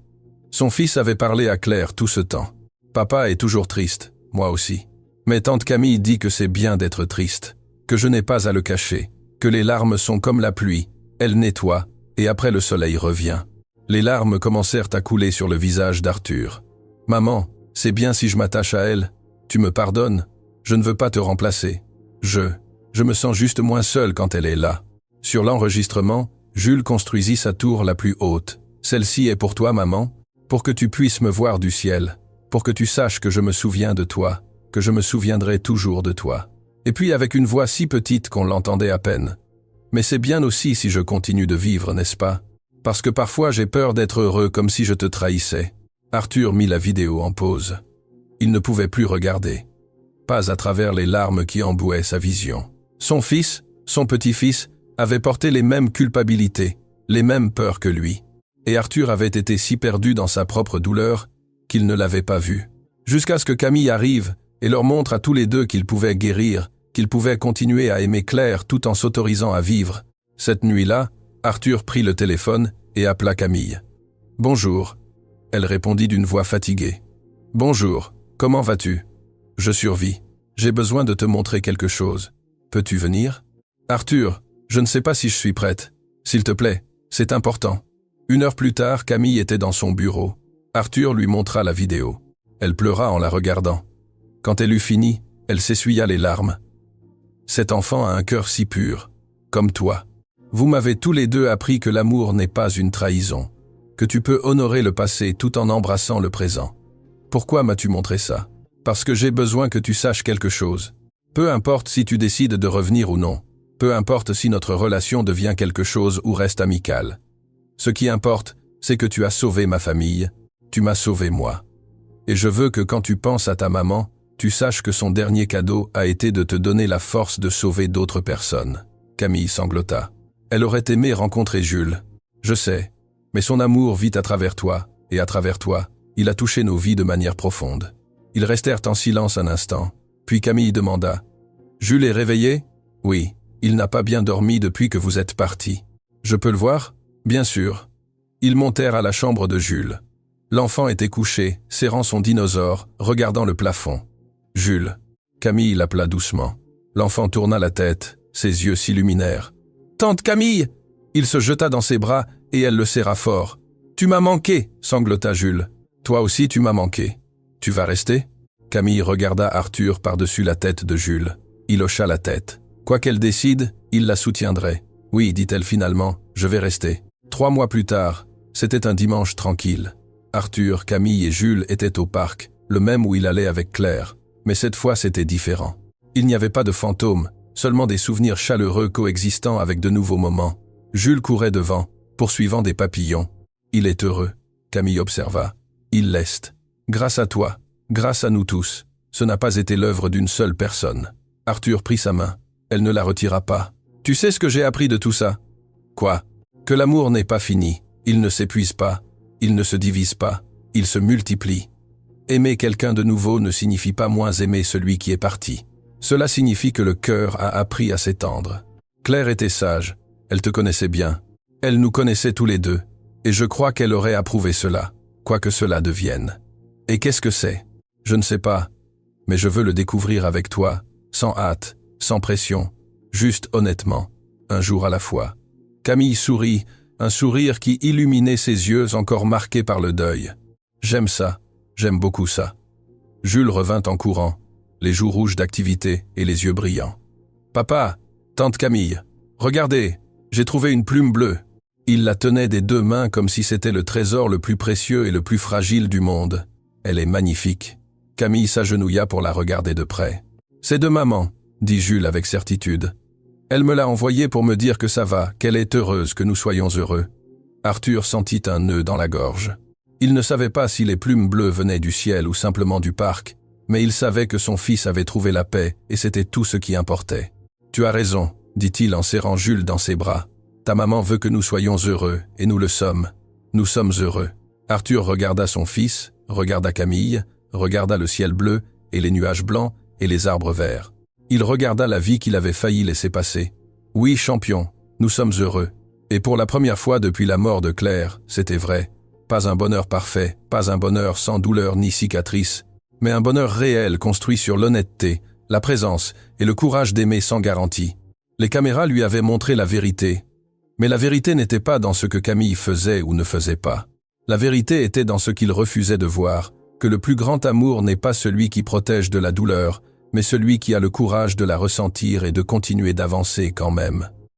Son fils avait parlé à Claire tout ce temps. « Papa est toujours triste, moi aussi. Mais tante Camille dit que c'est bien d'être triste, que je n'ai pas à le cacher, que les larmes sont comme la pluie, elles nettoient, et après le soleil revient. » Les larmes commencèrent à couler sur le visage d'Arthur. « Maman, c'est bien si je m'attache à elle. Tu me pardonnes? Je ne veux pas te remplacer. Je me sens juste moins seul quand elle est là. » Sur l'enregistrement, Jules construisit sa tour la plus haute. « Celle-ci est pour toi, maman, pour que tu puisses me voir du ciel, pour que tu saches que je me souviens de toi, que je me souviendrai toujours de toi. » Et puis avec une voix si petite qu'on l'entendait à peine. « Mais c'est bien aussi si je continue de vivre, n'est-ce pas? Parce que parfois j'ai peur d'être heureux comme si je te trahissais. » Arthur mit la vidéo en pause. Il ne pouvait plus regarder. Pas à travers les larmes qui embouaient sa vision. Son fils, son petit-fils, avait porté les mêmes culpabilités, les mêmes peurs que lui. Et Arthur avait été si perdu dans sa propre douleur qu'il ne l'avait pas vu. Jusqu'à ce que Camille arrive et leur montre à tous les deux qu'ils pouvaient guérir, qu'ils pouvaient continuer à aimer Claire tout en s'autorisant à vivre. Cette nuit-là, Arthur prit le téléphone et appela Camille. « Bonjour. » Elle répondit d'une voix fatiguée. « Bonjour, comment vas-tu ? Je survis. J'ai besoin de te montrer quelque chose. Peux-tu venir ? » « Arthur, je ne sais pas si je suis prête. S'il te plaît, c'est important. » 1 heure plus tard, Camille était dans son bureau. Arthur lui montra la vidéo. Elle pleura en la regardant. Quand elle eut fini, elle s'essuya les larmes. « Cet enfant a un cœur si pur, comme toi. Vous m'avez tous les deux appris que l'amour n'est pas une trahison, que tu peux honorer le passé tout en embrassant le présent. Pourquoi m'as-tu montré ça ? Parce que j'ai besoin que tu saches quelque chose. Peu importe si tu décides de revenir ou non. Peu importe si notre relation devient quelque chose ou reste amicale. Ce qui importe, c'est que tu as sauvé ma famille, tu m'as sauvé moi. Et je veux que quand tu penses à ta maman, tu saches que son dernier cadeau a été de te donner la force de sauver d'autres personnes. » Camille sanglota. Elle aurait aimé rencontrer Jules. Je sais, mais son amour vit à travers toi, et à travers toi, il a touché nos vies de manière profonde. Ils restèrent en silence un instant, puis Camille demanda « Jules est réveillé ?»« Oui, il n'a pas bien dormi depuis que vous êtes partis. »« Je peux le voir ?»« Bien sûr. » Ils montèrent à la chambre de Jules. L'enfant était couché, serrant son dinosaure, regardant le plafond. « Jules !» Camille l'appela doucement. L'enfant tourna la tête, ses yeux s'illuminèrent. « Tante Camille !» Il se jeta dans ses bras et elle le serra fort. « Tu m'as manqué !» sanglota Jules. « Toi aussi tu m'as manqué. Tu vas rester ?» Camille regarda Arthur par-dessus la tête de Jules. Il hocha la tête. Quoi qu'elle décide, il la soutiendrait. « Oui, dit-elle finalement, je vais rester. » 3 mois plus tard, c'était un dimanche tranquille. Arthur, Camille et Jules étaient au parc, le même où il allait avec Claire. Mais cette fois, c'était différent. Il n'y avait pas de fantômes, seulement des souvenirs chaleureux coexistant avec de nouveaux moments. Jules courait devant, poursuivant des papillons. « Il est heureux », Camille observa. « Il leste. Grâce à toi, grâce à nous tous, ce n'a pas été l'œuvre d'une seule personne. » Arthur prit sa main. Elle ne la retira pas. « Tu sais ce que j'ai appris de tout ça ?»« Quoi ?»« Que l'amour n'est pas fini. Il ne s'épuise pas. Il ne se divise pas. Il se multiplie. Aimer quelqu'un de nouveau ne signifie pas moins aimer celui qui est parti. Cela signifie que le cœur a appris à s'étendre. Claire était sage. Elle te connaissait bien. Elle nous connaissait tous les deux. Et je crois qu'elle aurait approuvé cela, quoi que cela devienne. Et qu'est-ce que c'est? Je ne sais pas. Mais je veux le découvrir avec toi, sans hâte, sans pression, juste honnêtement, un jour à la fois. Camille sourit, un sourire qui illuminait ses yeux encore marqués par le deuil. J'aime ça, j'aime beaucoup ça. Jules revint en courant, les joues rouges d'activité et les yeux brillants. Papa, tante Camille, regardez, j'ai trouvé une plume bleue. Il la tenait des 2 mains comme si c'était le trésor le plus précieux et le plus fragile du monde. Elle est magnifique. Camille s'agenouilla pour la regarder de près. C'est de maman, dit Jules avec certitude. Elle me l'a envoyée pour me dire que ça va, qu'elle est heureuse que nous soyons heureux. Arthur sentit un nœud dans la gorge. Il ne savait pas si les plumes bleues venaient du ciel ou simplement du parc, mais il savait que son fils avait trouvé la paix et c'était tout ce qui importait. Tu as raison, dit-il en serrant Jules dans ses bras. Ta maman veut que nous soyons heureux, et nous le sommes. Nous sommes heureux. Arthur regarda son fils, regarda Camille, regarda le ciel bleu, et les nuages blancs, et les arbres verts. Il regarda la vie qu'il avait failli laisser passer. Oui, champion, nous sommes heureux. Et pour la première fois depuis la mort de Claire, c'était vrai. Pas un bonheur parfait, pas un bonheur sans douleur ni cicatrice, mais un bonheur réel construit sur l'honnêteté, la présence et le courage d'aimer sans garantie. Les caméras lui avaient montré la vérité. Mais la vérité n'était pas dans ce que Camille faisait ou ne faisait pas. La vérité était dans ce qu'il refusait de voir, que le plus grand amour n'est pas celui qui protège de la douleur, mais celui qui a le courage de la ressentir et de continuer d'avancer quand même.